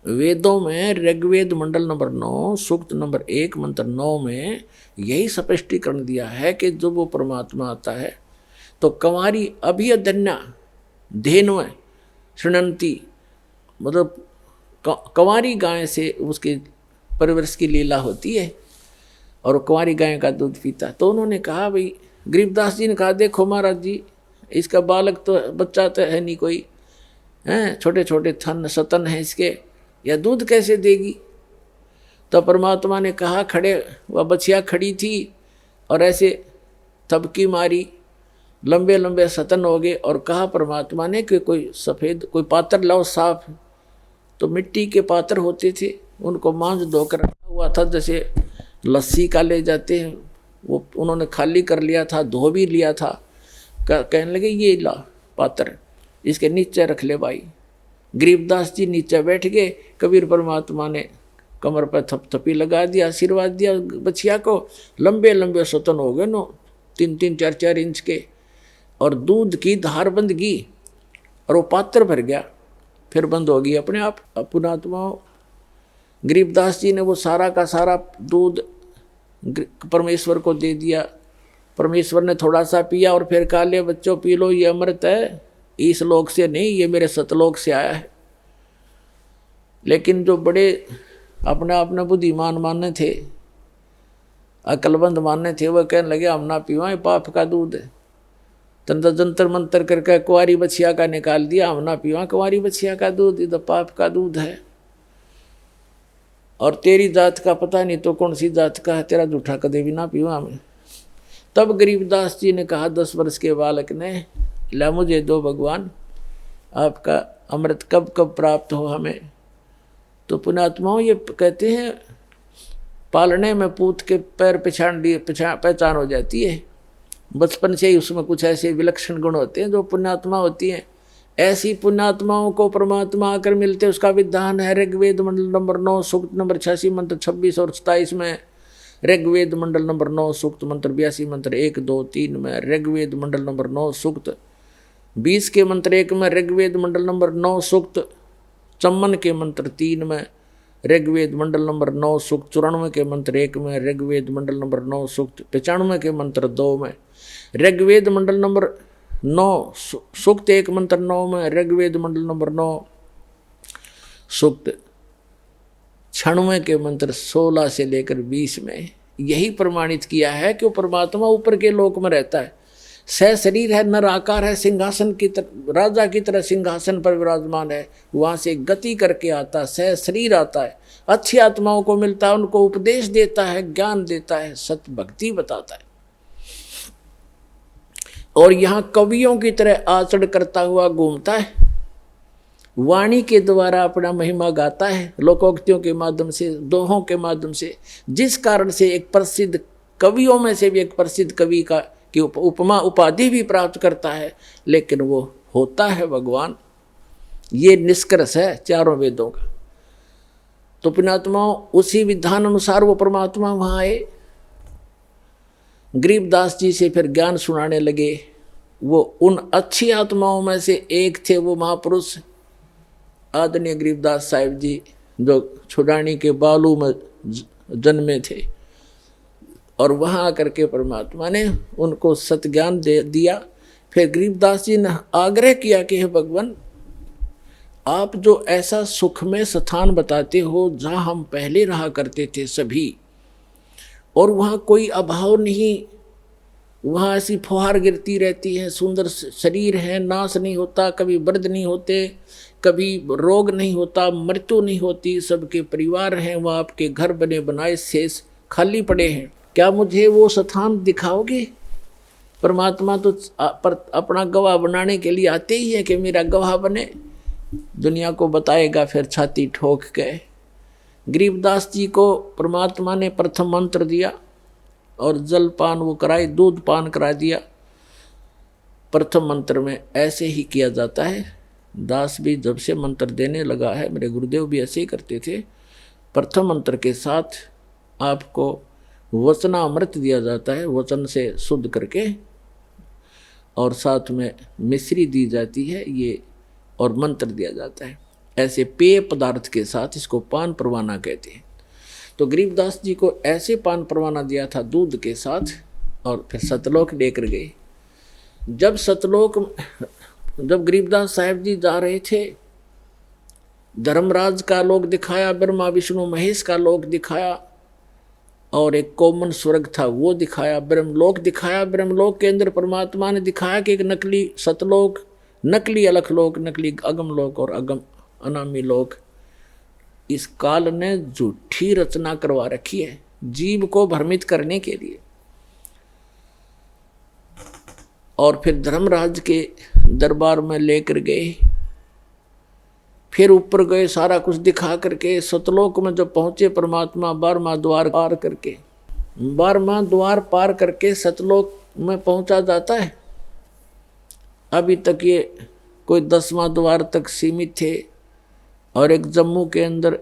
वेदों में ऋग्वेद मंडल नंबर 9 सूक्त नंबर 1 मंत्र 9 में यही स्पष्टीकरण दिया है कि जब वो परमात्मा आता है तो कंवारी अभियधन्या धेनु शृणंती, मतलब कंवारी गाय से उसके परिवर्ष की लीला होती है और कंवारी गाय का दूध पीता। तो उन्होंने कहा भाई, गरीबदास जी ने कहा देखो महाराज जी इसका बालक तो बच्चा तो है नहीं कोई, हैं छोटे छोटे थन सतन हैं इसके, या दूध कैसे देगी। तो परमात्मा ने कहा, खड़े वह बछिया खड़ी थी और ऐसे थपकी मारी, लंबे लंबे सतन हो गए और कहा परमात्मा ने कि कोई सफ़ेद कोई पात्र लाओ साफ। तो मिट्टी के पात्र होते थे, उनको मांझ धोकर रखा हुआ था, जैसे लस्सी का ले जाते हैं, वो उन्होंने खाली कर लिया था, धो भी लिया था। कहने लगे ये ला पात्र, इसके नीचे रख ले भाई। गरीबदास जी नीचे बैठ गए, कबीर परमात्मा ने कमर पर थपथपी लगा दिया, आशीर्वाद दिया बछिया को। लंबे लंबे सतन हो गए नो, 3-3, 4-4 इंच के, और दूध की धार बंद की और वो पात्र भर गया, फिर बंद हो गई अपने आप। पुणात्मा गरीबदास जी ने वो सारा का सारा दूध परमेश्वर को दे दिया। परमेश्वर ने थोड़ा सा पिया और फिर कहा ले बच्चों पी लो, ये अमृत है, इस लोक से नहीं, ये मेरे सतलोक से आया है। लेकिन जो बड़े अपने बुद्धिमान माने थे, अकलबंद माने थे, वह कहने लगे हम ना पीवा, ये पाप का दूध है। तंत्र जंतर मंतर करके कुंवारी बछिया का निकाल दिया, हम ना पीवा कुंवारी बछिया का दूध, ये तो पाप का दूध है। और तेरी जात का पता नहीं तो कौन सी जात का है, तेरा जूठा कदे भी ना पीवा हमें। तब गरीबदास जी ने कहा 10 वर्ष के बालक ने, ला मुझे दो भगवान, आपका अमृत कब कब प्राप्त हो हमें। तो पुण्यात्माओं ये कहते हैं पालने में पूत के पैर पहचान हो जाती है। बचपन से ही उसमें कुछ ऐसे विलक्षण गुण होते हैं जो पुण्यात्मा होती हैं। ऐसी पुण्यात्माओं को परमात्मा आकर मिलते, उसका विधान है ऋग्वेद मंडल नंबर 9 सूक्त नंबर 86 मंत्र 26 और 27 में, ऋग्वेद मंडल नंबर 9 सूक्त मंत्र 82 मंत्र 1, 2, 3 में, ऋग्वेद मंडल नंबर 9 सूक्त 20 के मंत्र 1 में, ऋग्वेद मंडल नंबर 9 सूक्त 54 के मंत्र 3 में, ऋग्वेद मंडल नंबर 9 सूक्त 94 के मंत्र 1 में, ऋग्वेद मंडल नंबर 9 सूक्त 95 के मंत्र 2 में, ऋग्वेद मंडल नंबर 9 सूक्त 1 मंत्र 9 में, ऋग्वेद मंडल नंबर 9 सूक्त 96 के मंत्र 16 से लेकर 20 में यही प्रमाणित किया है कि वो परमात्मा ऊपर के लोक में रहता है, सह शरीर है, नर आकार है, सिंहासन की तरह राजा की तरह सिंहासन पर विराजमान है, वहाँ से गति करके आता है, सह शरीर आता है, अच्छी आत्माओं को मिलता है, उनको उपदेश देता है, ज्ञान देता है, सत्य भक्ति बताता है, और यहाँ कवियों की तरह आचरण करता हुआ घूमता है, वाणी के द्वारा अपना महिमा गाता है, लोकोक्तियों के माध्यम से, दोहों के माध्यम से, जिस कारण से एक प्रसिद्ध कवियों में से भी एक प्रसिद्ध कवि का की उपमा उपाधि भी प्राप्त करता है, लेकिन वो होता है भगवान। ये निष्कर्ष है चारों वेदों का। तो पुण्यात्माओं, उसी विधान अनुसार वो परमात्मा वहाँ आए, गरीबदास जी से फिर ज्ञान सुनाने लगे। वो उन अच्छी आत्माओं में से एक थे, वो महापुरुष आदरणीय गरीबदास साहिब जी, जो छुड़ानी के बालू में जन्मे थे, और वहाँ आकर के परमात्मा ने उनको सतज्ञान दे दिया। फिर गरीबदास जी ने आग्रह किया कि हे भगवान, आप जो ऐसा सुखमय स्थान बताते हो जहाँ हम पहले रहा करते थे सभी, और वहाँ कोई अभाव नहीं, वहाँ ऐसी फुहार गिरती रहती है, सुंदर शरीर है, नाश नहीं होता, कभी वृद्ध नहीं होते, कभी रोग नहीं होता, मृत्यु नहीं होती, सबके परिवार हैं, वहाँ आपके घर बने बनाए शेष खाली पड़े हैं, क्या मुझे वो स्थान दिखाओगे? परमात्मा तो अपना गवाह बनाने के लिए आते ही है कि मेरा गवाह बने, दुनिया को बताएगा। फिर छाती ठोक के गरीबदास जी को परमात्मा ने प्रथम मंत्र दिया और जल पान वो कराए, दूध पान करा दिया। प्रथम मंत्र में ऐसे ही किया जाता है। दास भी जब से मंत्र देने लगा है, मेरे गुरुदेव भी ऐसे ही करते थे। प्रथम मंत्र के साथ आपको वचनामृत दिया जाता है, वचन से शुद्ध करके, और साथ में मिश्री दी जाती है ये, और मंत्र दिया जाता है। ऐसे पेय पदार्थ के साथ इसको पान परवाना कहते हैं। तो गरीबदास जी को ऐसे पान परवाना दिया था दूध के साथ, और फिर सतलोक लेकर गए। जब गरीबदास साहिब जी जा रहे थे, धर्मराज का लोक दिखाया, ब्रह्मा विष्णु महेश का लोक दिखाया, और एक कॉमन स्वर्ग था वो दिखाया, ब्रह्मलोक दिखाया। ब्रह्मलोक के अंदर परमात्मा ने दिखाया कि एक नकली सतलोक, नकली अलखलोक, नकली अगमलोक और अगम अनामी लोक, इस काल ने झूठी रचना करवा रखी है जीव को भ्रमित करने के लिए। और फिर धर्मराज के दरबार में लेकर गए, फिर ऊपर गए, सारा कुछ दिखा करके सतलोक में जब पहुंचे परमात्मा, 12वां द्वार पार करके, 12वां द्वार पार करके सतलोक में पहुंचा जाता है। अभी तक ये कोई 10वां द्वार तक सीमित थे, और एक जम्मू के अंदर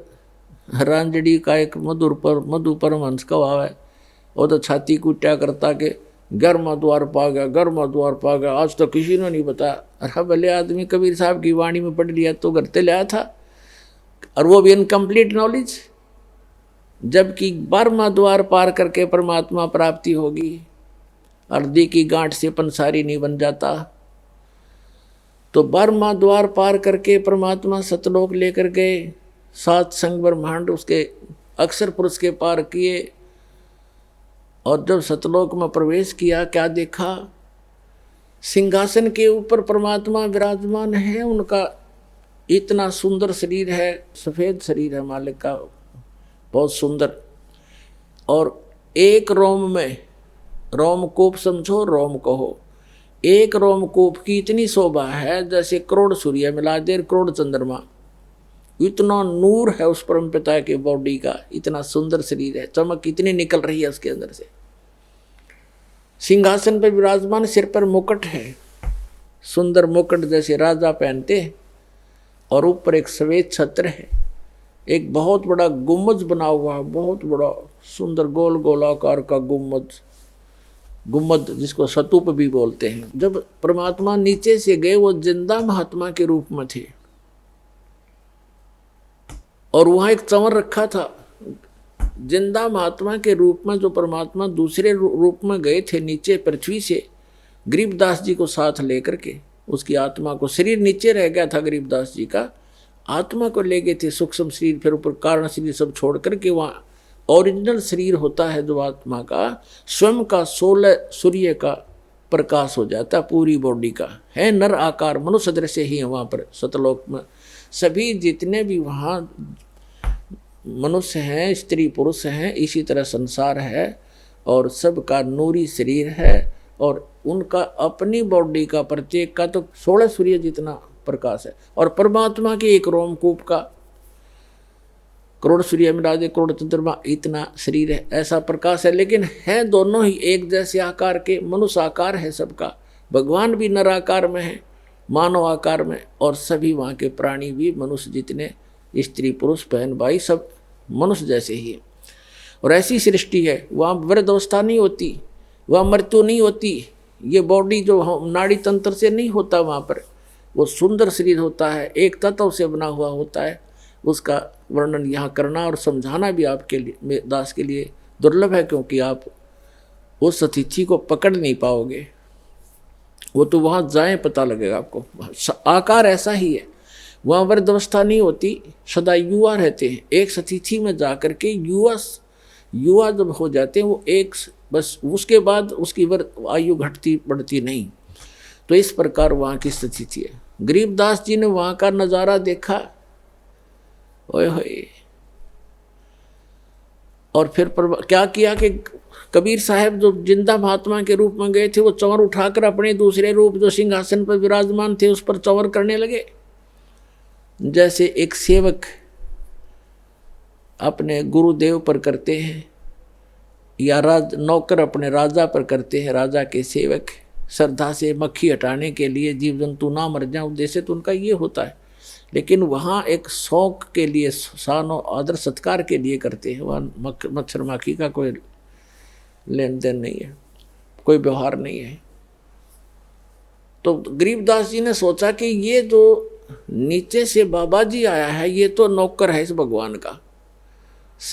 रांजड़ी का एक मधु परमहंस का भाव है, वो तो छाती कुट्या करता के 11वां द्वार पा गया, 11वां द्वार पा गया, आज तो किसी ने नहीं बताया। अरे भले आदमी कबीर साहब की वाणी में पढ़ लिया तो घर से लाया था, और वो भी इनकम्प्लीट नॉलेज। जबकि 12वां द्वार पार करके परमात्मा प्राप्ति होगी, अर्धी की गांठ से पंसारी नहीं बन जाता। तो 12वां द्वार पार करके परमात्मा सतलोक लेकर गए, 7 संग ब्रह्मांड उसके अक्षर पुरुष के पार किए, और जब सतलोक में प्रवेश किया, क्या देखा? सिंहासन के ऊपर परमात्मा विराजमान है, उनका इतना सुंदर शरीर है, सफ़ेद शरीर है मालिक का, बहुत सुंदर, और एक रोम में, रोमकूप समझो, रोम कहो, एक रोमकूप की इतनी शोभा है जैसे करोड़ सूर्य मिला दे, करोड़ चंद्रमा, इतना नूर है उस परम पिता के बॉडी का, इतना सुंदर शरीर है, चमक इतनी निकल रही है उसके अंदर से। सिंहासन पर विराजमान, सिर पर मुकुट है, सुंदर मुकुट जैसे राजा पहनते, और ऊपर एक सफेद छत्र है, एक बहुत बड़ा गुम्बद बना हुआ है, बहुत बड़ा सुंदर गोल गोलाकार का गुम्बद जिसको स्तूप भी बोलते हैं। जब परमात्मा नीचे से गए, वो जिंदा महात्मा के रूप में थे, और वहाँ एक चंवर रखा था। जिंदा महात्मा के रूप में जो परमात्मा दूसरे रूप में गए थे नीचे पृथ्वी से, गरीबदास जी को साथ लेकर के, उसकी आत्मा को, शरीर नीचे रह गया था गरीबदास जी का, आत्मा को ले गए थे सूक्ष्म शरीर, फिर ऊपर कारण शरीर सब छोड़ करके वहाँ ओरिजिनल शरीर होता है जो आत्मा का, स्वयं का 16 सूर्य का प्रकाश हो जाता पूरी बॉडी का, है नर आकार, मनुष्य दृश्य ही है वहाँ पर सतलोक में। सभी जितने भी वहाँ मनुष्य हैं, स्त्री पुरुष हैं, इसी तरह संसार है और सबका नूरी शरीर है और उनका अपनी बॉडी का प्रत्येक का तो 16 सूर्य जितना प्रकाश है और परमात्मा के एक रोमकूप का करोड़ सूर्य में राजे करोड़ चंद्रमा इतना शरीर है, ऐसा प्रकाश है। लेकिन है दोनों ही एक जैसे आकार के, मनुष्य आकार है सबका, भगवान भी नर आकार में है, मानव आकार में, और सभी वहाँ के प्राणी भी मनुष्य जितने, स्त्री पुरुष बहन भाई सब मनुष्य जैसे ही है। और ऐसी सृष्टि है, वहाँ वृद्धावस्था नहीं होती, वहाँ मृत्यु नहीं होती, ये बॉडी जो नाड़ी तंत्र से नहीं होता वहाँ पर, वो सुंदर शरीर होता है, एक तत्व से बना हुआ होता है। उसका वर्णन यहाँ करना और समझाना भी आपके लिए, दास के लिए दुर्लभ है, क्योंकि आप उस अतिथि को पकड़ नहीं पाओगे, वो तो वहाँ जाए पता लगेगा आपको। आकार ऐसा ही है, वहाँ वृद्धावस्था नहीं होती, सदा युवा रहते हैं। एक सतिथि में जा कर के युवा जब हो जाते हैं वो एक, बस उसके बाद उसकी आयु घटती बढ़ती नहीं। तो इस प्रकार वहाँ की स्थिति है। गरीबदास जी ने वहाँ का नज़ारा देखा, ओए होए, और फिर क्या किया कि कबीर साहब जो जिंदा महात्मा के रूप में गए थे, वो चंवर उठाकर अपने दूसरे रूप जो सिंहासन पर विराजमान थे उस पर चंवर करने लगे। जैसे एक सेवक अपने गुरुदेव पर करते हैं या नौकर अपने राजा पर करते हैं, राजा के सेवक श्रद्धा से मक्खी हटाने के लिए, जीव जंतु ना मर जाए उद्देश्य तो उनका ये होता है। लेकिन वहाँ एक शौक के लिए, शान और आदर सत्कार के लिए करते हैं। वहाँ मच्छर माखी का कोई लेन देन नहीं है, कोई व्यवहार नहीं है। तो गरीबदास जी ने सोचा कि ये जो नीचे से बाबा जी आया है, ये तो नौकर है इस भगवान का,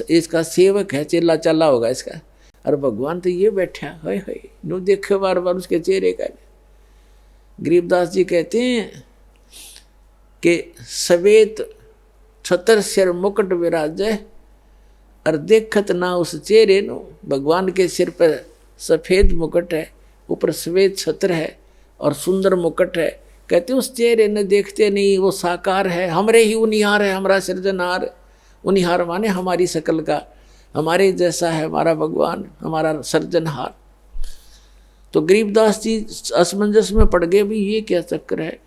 इसका सेवक है, चेला चला होगा इसका, और भगवान तो ये बैठा है, नो देखे बार बार उसके चेहरे का। गरीबदास जी कहते हैं कि सवेत छतर सिर मुकुट विराजे, और देखत ना उस चेहरे नो। भगवान के सिर पर सफ़ेद मुकुट है, ऊपर सफ़ेद छत्र है और सुंदर मुकुट है। कहते उस चेहरे ने देखते नहीं, वो साकार है, हमरे ही उनिहार है, हमारा सृजनहार। उनिहार माने हमारी शकल का, हमारे जैसा है हमारा भगवान, हमारा सृजनहार। तो गरीबदास जी असमंजस में पड़ गए, भी ये क्या चक्कर है।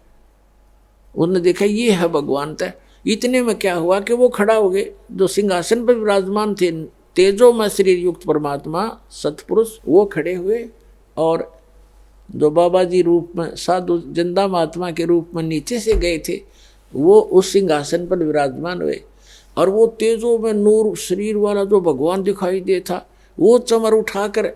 उन्होंने देखा ये है भगवान तय। इतने में क्या हुआ कि वो खड़ा हो गए, जो सिंहासन पर विराजमान थे तेजो में शरीर युक्त परमात्मा सतपुरुष, वो खड़े हुए, और जो बाबा जी रूप में साधु जिंदा महात्मा के रूप में नीचे से गए थे, वो उस सिंहासन पर विराजमान हुए। और वो तेजो में नूर शरीर वाला जो भगवान दिखाई दे था, वो चमर उठाकर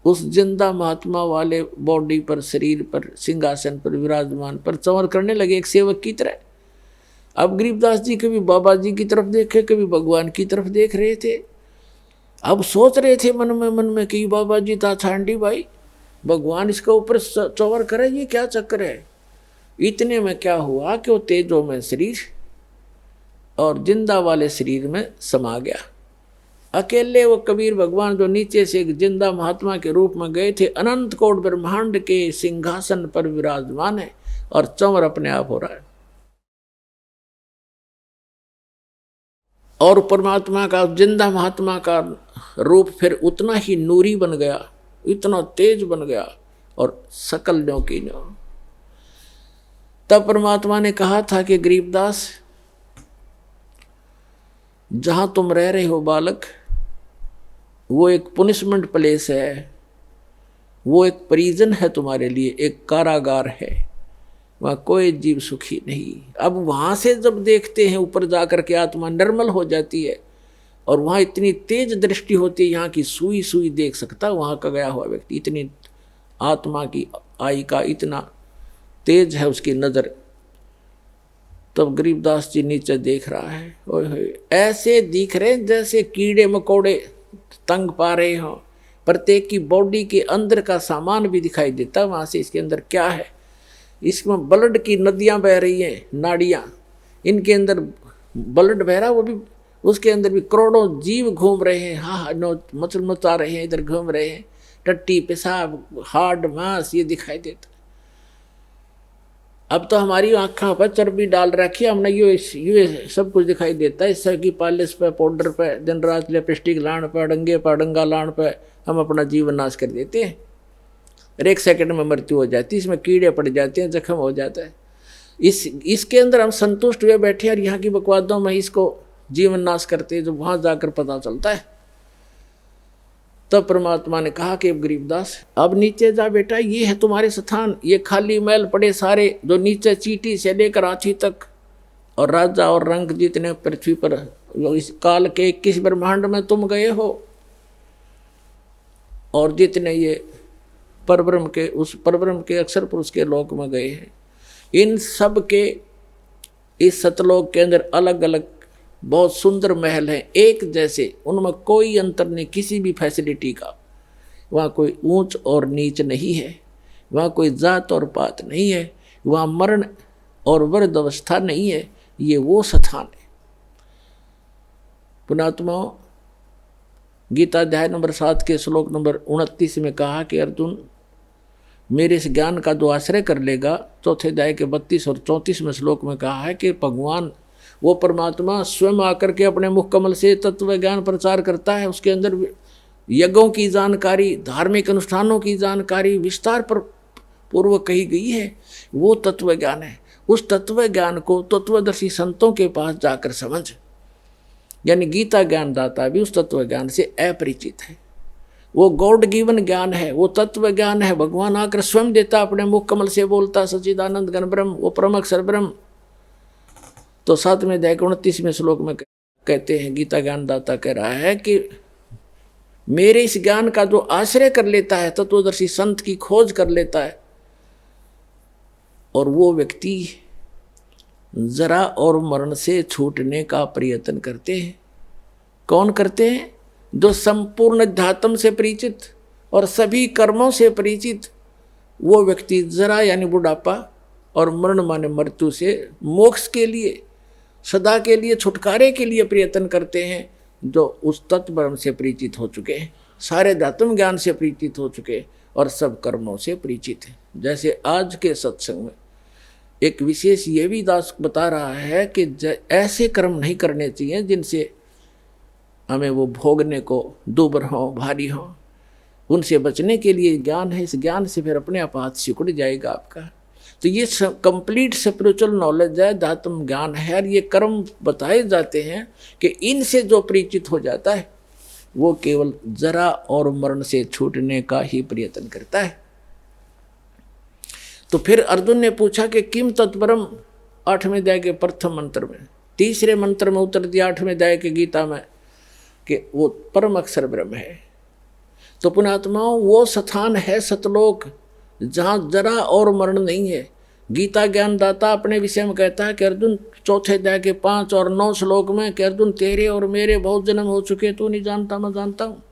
उस जिंदा महात्मा वाले बॉडी पर, शरीर पर, सिंहासन पर विराजमान पर चमर करने लगे एक सेवक की तरह। अब गरीबदास जी कभी बाबा जी की तरफ देखे, कभी भगवान की तरफ देख रहे थे। अब सोच रहे थे मन में कि बाबा जी था छांडी भाई, भगवान इसके ऊपर चौवर करे, ये क्या चक्कर है। इतने में क्या हुआ कि वो तेजो में शरीर और जिंदा वाले शरीर में समा गया। अकेले वो कबीर भगवान जो नीचे से एक जिंदा महात्मा के रूप में गए थे, अनंत कोट ब्रह्मांड के सिंहासन पर विराजमान है और चंवर अपने आप हो रहा है। और परमात्मा का, जिंदा महात्मा का रूप फिर उतना ही नूरी बन गया, इतना तेज बन गया, और सकल न्यों की न्यों। तब परमात्मा ने कहा था कि गरीबदास, जहां तुम रह रहे हो बालक, वो एक पनिशमेंट प्लेस है, वो एक प्रिजन है तुम्हारे लिए, एक कारागार है, वहाँ कोई जीव सुखी नहीं। अब वहाँ से जब देखते हैं ऊपर जाकर के आत्मा निर्मल हो जाती है, और वहाँ इतनी तेज दृष्टि होती है, यहाँ की सुई सुई देख सकता वहाँ का गया हुआ व्यक्ति, इतनी आत्मा की आई का इतना तेज है उसकी नज़र। तब गरीबदास जी नीचे देख रहा है, ओए होए, ऐसे दिख रहे जैसे कीड़े मकोड़े तंग पा रहे हो, प्रत्येक की बॉडी के अंदर का सामान भी दिखाई देता है वहां से, इसके अंदर क्या है। इसमें ब्लड की नदियां बह रही हैं, नाड़ियां, इनके अंदर ब्लड बह रहा, वो भी उसके अंदर भी करोड़ों जीव घूम रहे हैं, हाँ मचल मचा रहे हैं, इधर घूम रहे हैं, टट्टी पेशाब हार्ड मांस ये दिखाई देता। अब तो हमारी आँखों पर चर्बी डाल रखी है हमने, ये सब कुछ दिखाई देता है। इससे की पॉलिश पे, पाउडर पे, दिन रात लिपस्टिक लाण पे, डंगे पर डंगा लाण पे हम अपना जीवन नाश कर देते हैं और 1 सेकंड में मृत्यु हो जाती है। इसमें कीड़े पड़ जाते हैं, जख्म हो जाता है। इसके अंदर हम संतुष्ट हुए बैठे हैं और यहाँ की बकवादों में इसको जीवन नाश करते हैं, जो वहां जाकर पता चलता है। तब परमात्मा ने कहा कि अब गरीबदास अब नीचे जा बेटा, ये है तुम्हारे स्थान, ये खाली महल पड़े सारे, जो नीचे चीटी से लेकर हाथी तक और राजा और रंग जितने पृथ्वी पर इस काल के 21 ब्रह्मांड में तुम गए हो, और जितने ये परब्रह्म के, उस परब्रह्म के अक्षर पुरुष के लोक में गए हैं, इन सब के इस सतलोक के अंदर अलग अलग बहुत सुंदर महल हैं, एक जैसे, उनमें कोई अंतर नहीं किसी भी फैसिलिटी का। वहाँ कोई ऊंच और नीच नहीं है, वहाँ कोई जात और पात नहीं है, वहाँ मरण और वृद्ध अवस्था नहीं है, ये वो स्थान है। पुणात्माओं, गीता अध्याय नंबर 7 के श्लोक नंबर 29 में कहा कि अर्जुन मेरे इस ज्ञान का जो आश्रय कर लेगा, चौथे अध्याय के 32 और 34 में श्लोक में कहा है कि भगवान वो परमात्मा स्वयं आकर के अपने मुख कमल से तत्व ज्ञान प्रचार करता है। उसके अंदर यज्ञों की जानकारी, धार्मिक अनुष्ठानों की जानकारी विस्तार पर पूर्वक कही गई है, वो तत्व ज्ञान है। उस तत्व ज्ञान को तत्वदर्शी संतों के पास जाकर समझ, यानी गीता ज्ञान दाता भी उस तत्व ज्ञान से अपरिचित है। वो गॉड गिवन ज्ञान है, वो तत्व ज्ञान है, भगवान आकर स्वयं देता, अपने मुख कमल से बोलता, सच्चिदानंद घन ब्रह्म, वो परम अक्षर ब्रह्म। तो 7वें अध्याय के 29वें श्लोक में कहते हैं, गीता ज्ञान दाता कह रहा है कि मेरे इस ज्ञान का जो आश्रय कर लेता है, तत्वदर्शी संत की खोज कर लेता है, और वो व्यक्ति जरा और मरण से छूटने का प्रयत्न करते हैं। कौन करते हैं? जो संपूर्ण अध्यात्म से परिचित और सभी कर्मों से परिचित, वो व्यक्ति जरा यानी बुढ़ापा और मरण माने मृत्यु से मोक्ष के लिए, सदा के लिए, छुटकारे के लिए प्रयत्न करते हैं, जो उस तत्व ब्रह्म से परिचित हो चुके हैं, सारे धात्म ज्ञान से परिचित हो चुके और सब कर्मों से परिचित हैं। जैसे आज के सत्संग में एक विशेष ये भी दास बता रहा है कि ऐसे कर्म नहीं करने चाहिए जिनसे हमें वो भोगने को दुबर हो, भारी हो। उनसे बचने के लिए ज्ञान है, इस ज्ञान से फिर अपने आप हाथ सिकुड़ जाएगा आपका। तो ये कंप्लीट स्पिरिचुअल नॉलेज है, धात्म ज्ञान है, और ये कर्म बताए जाते हैं कि इनसे जो परिचित हो जाता है वो केवल जरा और मरण से छूटने का ही प्रयत्न करता है। तो फिर अर्जुन ने पूछा कि किम तत्परम, 8वें अध्याय के प्रथम मंत्र में, तीसरे मंत्र में उत्तर दिया 8वें अध्याय के गीता में कि वो परम अक्षर ब्रह्म है। तो पुण्यात्माओं, वो स्थान है सतलोक जहाँ जरा और मरण नहीं है। गीता ज्ञान दाता अपने विषय में कहता है कि अर्जुन, चौथे अध्याय के 5 और 9 श्लोक में कि अर्जुन तेरे और मेरे बहुत जन्म हो चुके, तू नहीं जानता, मैं जानता हूँ।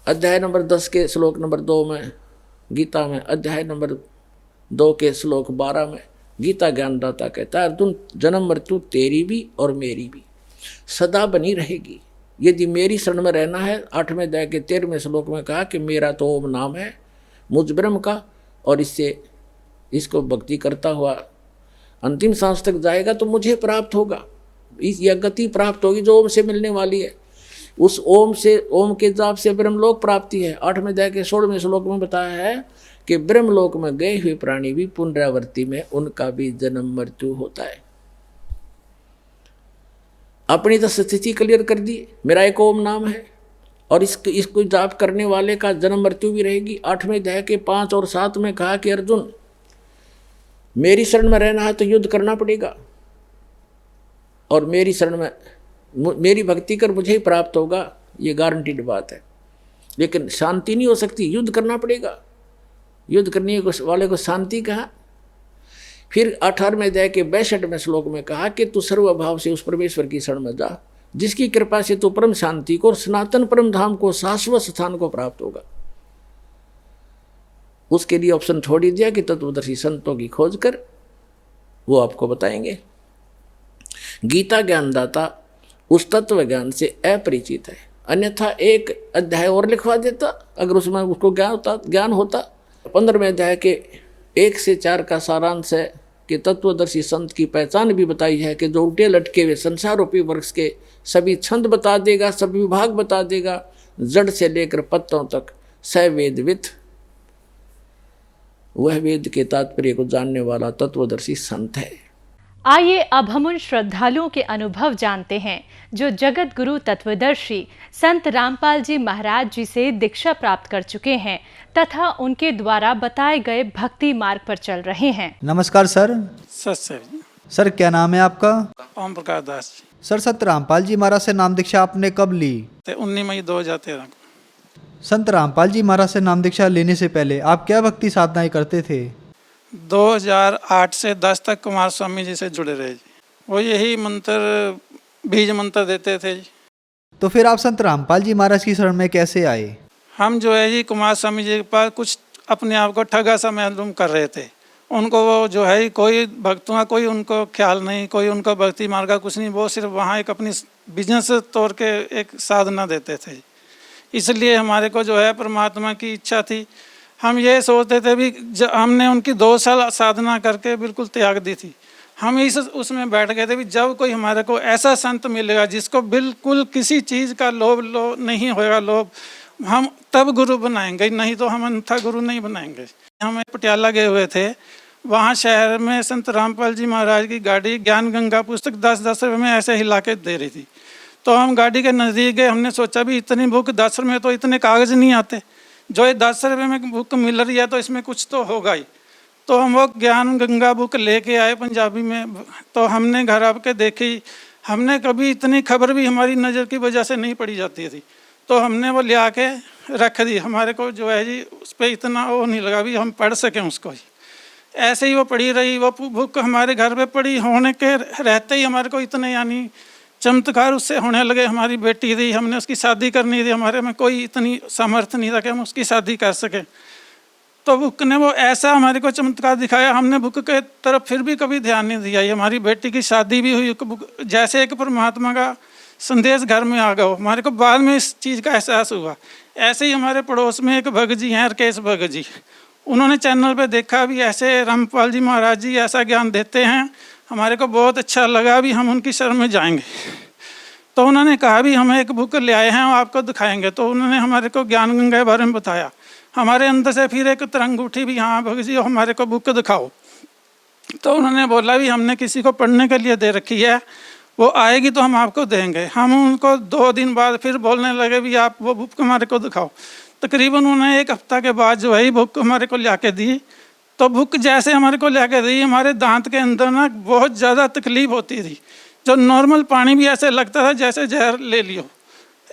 अध्याय नंबर 10 के श्लोक नंबर 2 में गीता में, अध्याय नंबर 2 के श्लोक 12 में गीता ज्ञान दाता कहता है अर्जुन, जन्म मृत्यु तेरी भी और मेरी भी सदा बनी रहेगी यदि मेरी शरण में रहना है। 8वें अध्याय के 13वें श्लोक में कहा कि मेरा तो ओम नाम है मुझ ब्रह्म का, और इसको भक्ति करता हुआ अंतिम सांस तक जाएगा तो मुझे प्राप्त होगा, यह गति प्राप्त होगी जो ओम से मिलने वाली है। उस ओम से, ओम के जाप से ब्रह्मलोक प्राप्ति है। 8वें अध्याय के 16वें श्लोक में बताया है कि ब्रह्मलोक में गए हुए प्राणी भी पुनरावृत्ति में उनका भी जन्म मृत्यु होता है। अपनी तो स्थिति क्लियर कर दी, मेरा एक ओम नाम है और इसको जाप करने वाले का जन्म मृत्यु भी रहेगी। 8वें अध्याय के 5 और 7 में कहा कि अर्जुन, मेरी शरण में रहना है तो युद्ध करना पड़ेगा, और मेरी शरण में मेरी भक्ति कर मुझे ही प्राप्त होगा, ये गारंटीड बात है। लेकिन शांति नहीं हो सकती, युद्ध करना पड़ेगा। युद्ध करने वाले को शांति कहा, फिर 18वें अध्याय के 62वें श्लोक में कहा कि तू सर्वभाव से उस परमेश्वर की शरण में जा, जिसकी कृपा से तू परम शांति को और सनातन परम धाम को, शाश्वत स्थान को प्राप्त होगा। उसके लिए ऑप्शन छोड़ ही दिया कि तत्वदर्शी संतों की खोज कर, वो आपको बताएंगे। गीता ज्ञानदाता उस तत्व ज्ञान से अपरिचित है, अन्यथा एक अध्याय और लिखवा देता अगर उसमें उसको ज्ञान होता। 15वें अध्याय के 1 से 4 का सारांश है कि तत्वदर्शी संत की पहचान भी बताई है कि जो उल्टे लटके हुए संसार रूपी वृक्ष के सभी छंद बता देगा, सभी विभाग बता देगा, जड़ से लेकर पत्तों तक सवेदवित, वह वेद के तात्पर्य को जानने वाला तत्वदर्शी संत है। आइए अब हम उन श्रद्धालुओं के अनुभव जानते हैं जो जगत गुरु तत्वदर्शी संत रामपाल जी महाराज जी से दीक्षा प्राप्त कर चुके हैं तथा उनके द्वारा बताए गए भक्ति मार्ग पर चल रहे हैं। नमस्कार सर। सर क्या नाम है आपका? ओम प्रकाश दास जी। सर संत रामपाल जी महाराज से नाम दीक्षा आपने कब ली? 19 मई 2013 को। संत रामपाल जी महाराज से नाम दीक्षा लेने से पहले आप क्या भक्ति साधनाएं करते थे? 2008 से 10 तक कुमार स्वामी जी से जुड़े रहे जी। वो यही मंत्र, बीज मंत्र देते थे जी। तो फिर आप संत रामपाल जी महाराज की शरण में कैसे आए? हम जो है जी कुमार स्वामी जी के पास कुछ अपने आप को ठगा सा मालूम कर रहे थे। उनको वो जो है कोई भक्तों का कोई उनको ख्याल नहीं, कोई उनको भक्ति मार्ग का कुछ नहीं, वो सिर्फ वहाँ एक अपनी बिजनेस तौर के एक साधना देते थे। इसलिए हमारे को जो है परमात्मा की इच्छा थी, हम ये सोचते थे भी हमने उनकी 2 साल साधना करके बिल्कुल त्याग दी थी। हम इस उसमें बैठ गए थे भी जब कोई हमारे को ऐसा संत मिलेगा जिसको बिल्कुल किसी चीज़ का लोभ नहीं होगा, लोभ, हम तब गुरु बनाएंगे, नहीं तो हम अन्यथा गुरु नहीं बनाएंगे। हम पटियाला गए हुए थे, वहाँ शहर में संत रामपाल जी महाराज की गाड़ी ज्ञान गंगा पुस्तक 10-10 रुपये में ऐसे हिला के दे रही थी। तो हम गाड़ी के नज़दीक गए, हमने सोचा भी इतनी बुक 10 रुपये में तो इतने कागज़ नहीं आते, जो ये 10 रुपये में बुक मिल रही है तो इसमें कुछ तो होगा ही। तो हम वो ज्ञान गंगा बुक लेके आए पंजाबी में। तो हमने घर आके देखी, हमने कभी इतनी खबर भी हमारी नज़र की वजह से नहीं पड़ी जाती थी। तो हमने वो ले आके रख दी। हमारे को जो है जी उस पर इतना वो नहीं लगा भी हम पढ़ सकें उसको ही। ऐसे ही वो पड़ी रही। वो बुक हमारे घर पे पड़ी होने के रहते ही हमारे को इतने यानी चमत्कार उससे होने लगे। हमारी बेटी थी, हमने उसकी शादी करनी थी, हमारे में कोई इतनी सामर्थ्य नहीं था कि हम उसकी शादी कर सकें। तो बुक ने वो ऐसा हमारे को चमत्कार दिखाया, हमने बुक के तरफ फिर भी कभी ध्यान नहीं दिया। हमारी बेटी की शादी भी हुई, जैसे एक परमात्मा का संदेश घर में आ गया। हमारे को बाद में इस चीज़ का एहसास हुआ। ऐसे ही हमारे पड़ोस में एक भगत जी हैं, राकेश भगत जी, उन्होंने चैनल पे देखा भी ऐसे रामपाल जी महाराज जी ऐसा ज्ञान देते हैं, हमारे को बहुत अच्छा लगा भी हम उनकी शरण में जाएंगे। तो उन्होंने कहा भी हम एक बुक ले आए हैं आपको दिखाएंगे। तो उन्होंने हमारे को ज्ञान गंगा के बारे में बताया। हमारे अंदर से फिर एक तरंग उठी भी हाँ भगत जी हमारे को बुक दिखाओ। तो उन्होंने बोला भी हमने किसी को पढ़ने के लिए दे रखी है, वो आएगी तो हम आपको देंगे। हम उनको 2 दिन बाद फिर बोलने लगे भी आप वो बुक हमारे को दिखाओ। तकरीबन उन्होंने 1 हफ्ता के बाद जो है बुक हमारे को ला के दी। तो बुक जैसे हमारे को ला के दी, हमारे दांत के अंदर ना बहुत ज़्यादा तकलीफ होती थी, जो नॉर्मल पानी भी ऐसे लगता था जैसे जहर ले लियो।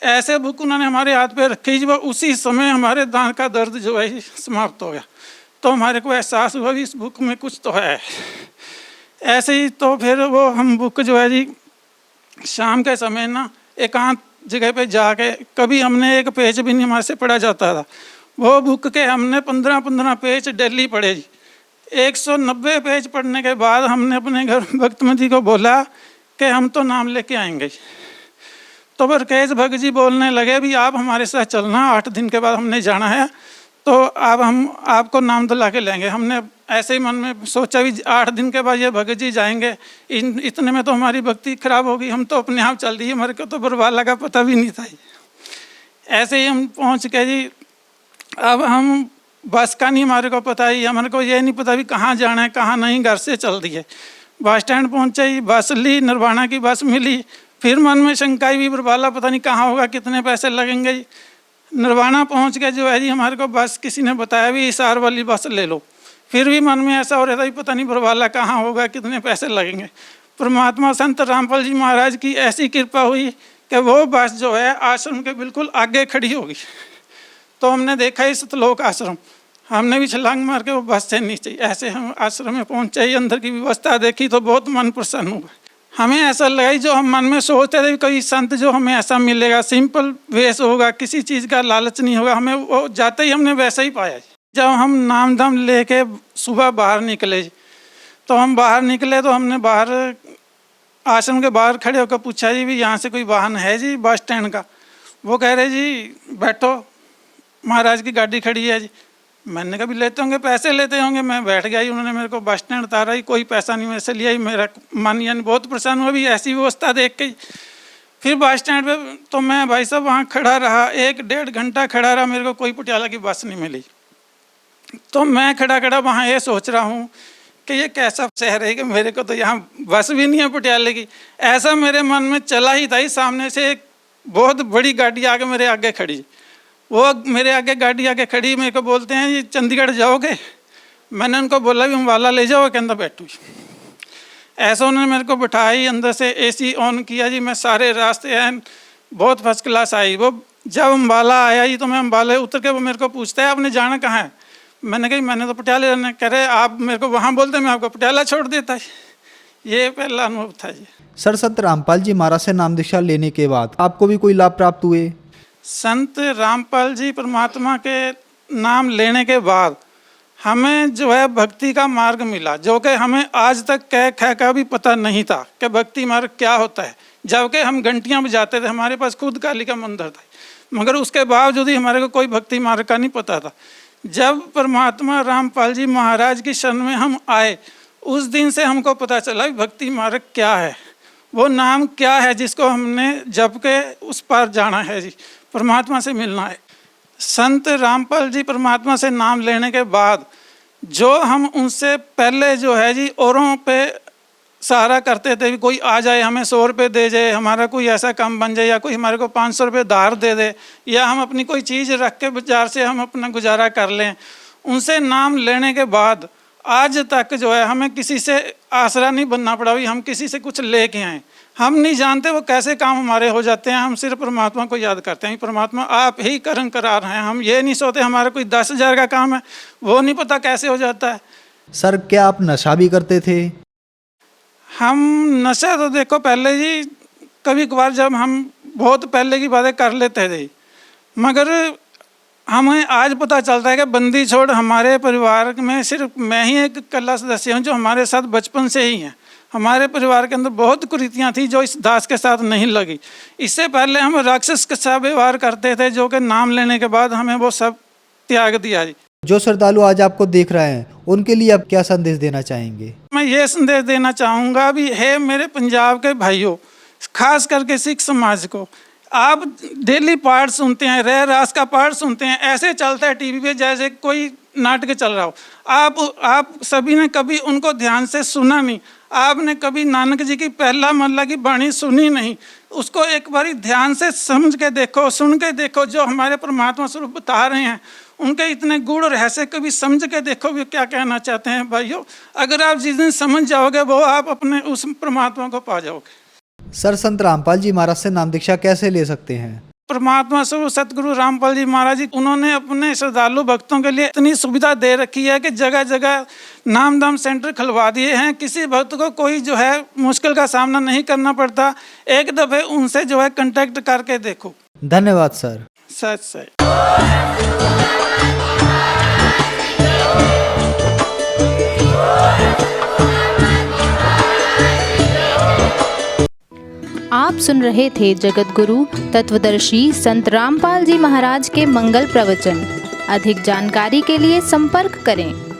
ऐसे बुक उन्होंने हमारे हाथ पे रखी, जो उसी समय हमारे दांत का दर्द जो है समाप्त हो गया। तो हमारे को एहसास हुआ भी इस बुक में कुछ तो है। ऐसे ही तो फिर वो हम बुक जो है जी शाम के समय ना एकांत जगह पे जाके, कभी हमने 1 पेज भी नहीं हमारे से पढ़ा जाता था। वो बुक के हमने 15-15 पेज डेली पढ़े जी। 190 पेज पढ़ने के बाद हमने अपने घर भक्तमती को बोला कि हम तो नाम लेके आएंगे। तो राकेश भगत जी बोलने लगे भी आप हमारे साथ चलना, 8 दिन के बाद हमने जाना है, तो अब हम आपको नाम दिला के लेंगे। हमने ऐसे ही मन में सोचा भी 8 दिन के बाद ये भगत जी जाएंगे, इतने में तो हमारी भक्ति खराब होगी, हम तो अपने आप चल दिए, हमारे को तो बरवाला का पता भी नहीं था। ऐसे ही हम पहुँच के जी, अब हम बस का नहीं हमारे को पता ही, हमारे को ये नहीं पता भी कहाँ जाना है कहाँ नहीं, घर से चल दिए। बस स्टैंड पहुँचे ही, बस ली, निर्वाणा की बस मिली। फिर मन में शंकाई भी बरवाला पता नहीं कहाँ होगा, कितने पैसे लगेंगे। निर्वाणा पहुँच के जो है जी हमारे को बस किसी ने बताया भी हिसार वाली बस ले लो। फिर भी मन में ऐसा हो रहा था पता नहीं बरवाला कहाँ होगा, कितने पैसे लगेंगे। परमात्मा संत रामपाल जी महाराज की ऐसी कृपा हुई कि वो बस जो है आश्रम के बिल्कुल आगे खड़ी होगी। तो हमने देखा ही सतलोक आश्रम, हमने भी छलांग मार के वो बस से नीचे, ऐसे हम आश्रम में पहुंचे। अंदर की व्यवस्था देखी तो बहुत मन प्रसन्न हुआ। हमें ऐसा लगा जो हम मन में सोचते थे कोई संत जो हमें ऐसा मिलेगा, सिंपल वेश होगा, किसी चीज़ का लालच नहीं होगा, हमें वो जाते ही हमने वैसा ही पाया। जब हम नाम धाम लेके सुबह बाहर निकले तो हम बाहर निकले तो हमने बाहर आश्रम के बाहर खड़े होकर पूछा जी भी यहाँ से कोई वाहन है जी बस स्टैंड का? वो कह रहे जी बैठो, महाराज की गाड़ी खड़ी है जी। मैंने कभी लेते होंगे, पैसे लेते होंगे। मैं बैठ गया ही, उन्होंने मेरे को बस स्टैंड उतारा ही, कोई पैसा नहीं मेरे से लिया ही। मेरा मन यानी बहुत परेशान हुआ भी ऐसी व्यवस्था देख के। फिर बस स्टैंड पे तो मैं भाई साहब वहाँ खड़ा रहा, 1-1.5 घंटा खड़ा रहा, मेरे को कोई पटियाला की बस नहीं मिली। तो मैं खड़ा खड़ा वहाँ ये सोच रहा हूँ कि ये कैसा शहर है कि मेरे को तो यहाँ बस भी नहीं है पटियाले की। ऐसा मेरे मन में चला ही था ही। सामने से एक बहुत बड़ी गाड़ी आके मेरे आगे खड़ी, वो मेरे आगे गाड़ी आके खड़ी, मेरे को बोलते हैं ये चंडीगढ़ जाओगे? मैंने उनको बोला भी अम्बाला ले जाओ, के अंदर बैठू। ऐसा उन्होंने मेरे को बिठाई, अंदर से एसी ऑन किया जी। मैं सारे रास्ते हैं बहुत फर्स्ट क्लास आई। वो जब अम्बाला आया जी तो मैं अम्बाला उतर के वो मेरे को पूछता है आपने जाना कहाँ है? मैंने कहा मैंने तो पटियाला जाना। कह रहे आप मेरे को वहाँ बोलते मैं आपको पटियाला छोड़ देता है। ये पहला अनुभव था जी। सर, संत रामपाल जी महाराज से नाम दीक्षा लेने के बाद आपको भी कोई लाभ प्राप्त हुए? संत रामपाल जी परमात्मा के नाम लेने के बाद हमें जो है भक्ति का मार्ग मिला, जो कि हमें आज तक कह खै का भी पता नहीं था कि भक्ति मार्ग क्या होता है। जबकि हम घंटियाँ बजाते थे, हमारे पास खुद काली का मंदिर था, मगर उसके बावजूद ही हमारे को कोई भक्ति मार्ग का नहीं पता था। जब परमात्मा रामपाल जी महाराज की शरण में हम आए, उस दिन से हमको पता चला कि भक्ति मार्ग क्या है, वो नाम क्या है जिसको हमने जप के उस पार जाना है जी, परमात्मा से मिलना है। संत रामपाल जी परमात्मा से नाम लेने के बाद जो हम उनसे पहले जो है जी औरों पे सहारा करते थे, कोई आ जाए हमें 100 रुपये दे जाए, हमारा कोई ऐसा काम बन जाए, या कोई हमारे को 500 रुपये धार दे दे, या हम अपनी कोई चीज़ रख के बाजार से हम अपना गुजारा कर लें, उनसे नाम लेने के बाद आज तक जो है हमें किसी से आसरा नहीं बनना पड़ा भी हम किसी से कुछ लेके आएँ। हम नहीं जानते वो कैसे काम हमारे हो जाते हैं, हम सिर्फ परमात्मा को याद करते हैं, परमात्मा आप ही कर्म करा रहे हैं। हम ये नहीं सोचते हमारा कोई 10,000 का काम है, वो नहीं पता कैसे हो जाता है। सर, क्या आप नशा भी करते थे? हम नशा तो देखो पहले जी कभी कभार जब हम बहुत पहले की बातें कर लेते थे, मगर हमें आज पता चलता है कि बंदी छोड़ हमारे परिवार में सिर्फ मैं ही एक इकल्ला सदस्य हूँ जो हमारे साथ बचपन से ही हैं। हमारे परिवार के अंदर बहुत कुरीतियाँ थी जो इस दास के साथ नहीं लगी। इससे पहले हम राक्षस के साथ व्यवहार करते थे, जो कि नाम लेने के बाद हमें वो सब त्याग दिया जी। जो श्रद्धालु आज आपको देख रहे हैं उनके लिए आप क्या संदेश देना चाहेंगे? मैं ये संदेश देना चाहूँगा भी है मेरे पंजाब के भाइयों, खास करके सिख समाज को, आप डेली पाठ सुनते हैं, रह रास का पाठ सुनते हैं, ऐसे चलता है टीवी पे जैसे कोई नाटक चल रहा हो। आप सभी ने कभी उनको ध्यान से सुना नहीं, आपने कभी नानक जी की पहला महला की बाणी सुनी नहीं। उसको एक बारी ध्यान से समझ के देखो, सुन के देखो, जो हमारे परमात्मा स्वरूप बता रहे हैं उनके इतने गुण रहस्य कभी समझ के देखो भी क्या कहना चाहते हैं भाइयों। अगर आप जिस दिन समझ जाओगे वो आप अपने उस परमात्मा को पा जाओगे। सर, संत रामपाल जी महाराज से नाम दीक्षा कैसे ले सकते हैं? परमात्मा स्वरूप सतगुरु रामपाल जी महाराज जी, उन्होंने अपने श्रद्धालु भक्तों के लिए इतनी सुविधा दे रखी है कि जगह जगह नाम दाम सेंटर खुलवा दिए हैं। किसी भक्त को कोई जो है मुश्किल का सामना नहीं करना पड़ता। एक दफे उनसे जो है कांटेक्ट करके देखो। धन्यवाद सर। सच सच। आप सुन रहे थे जगत गुरु तत्वदर्शी संत रामपाल जी महाराज के मंगल प्रवचन। अधिक जानकारी के लिए संपर्क करें।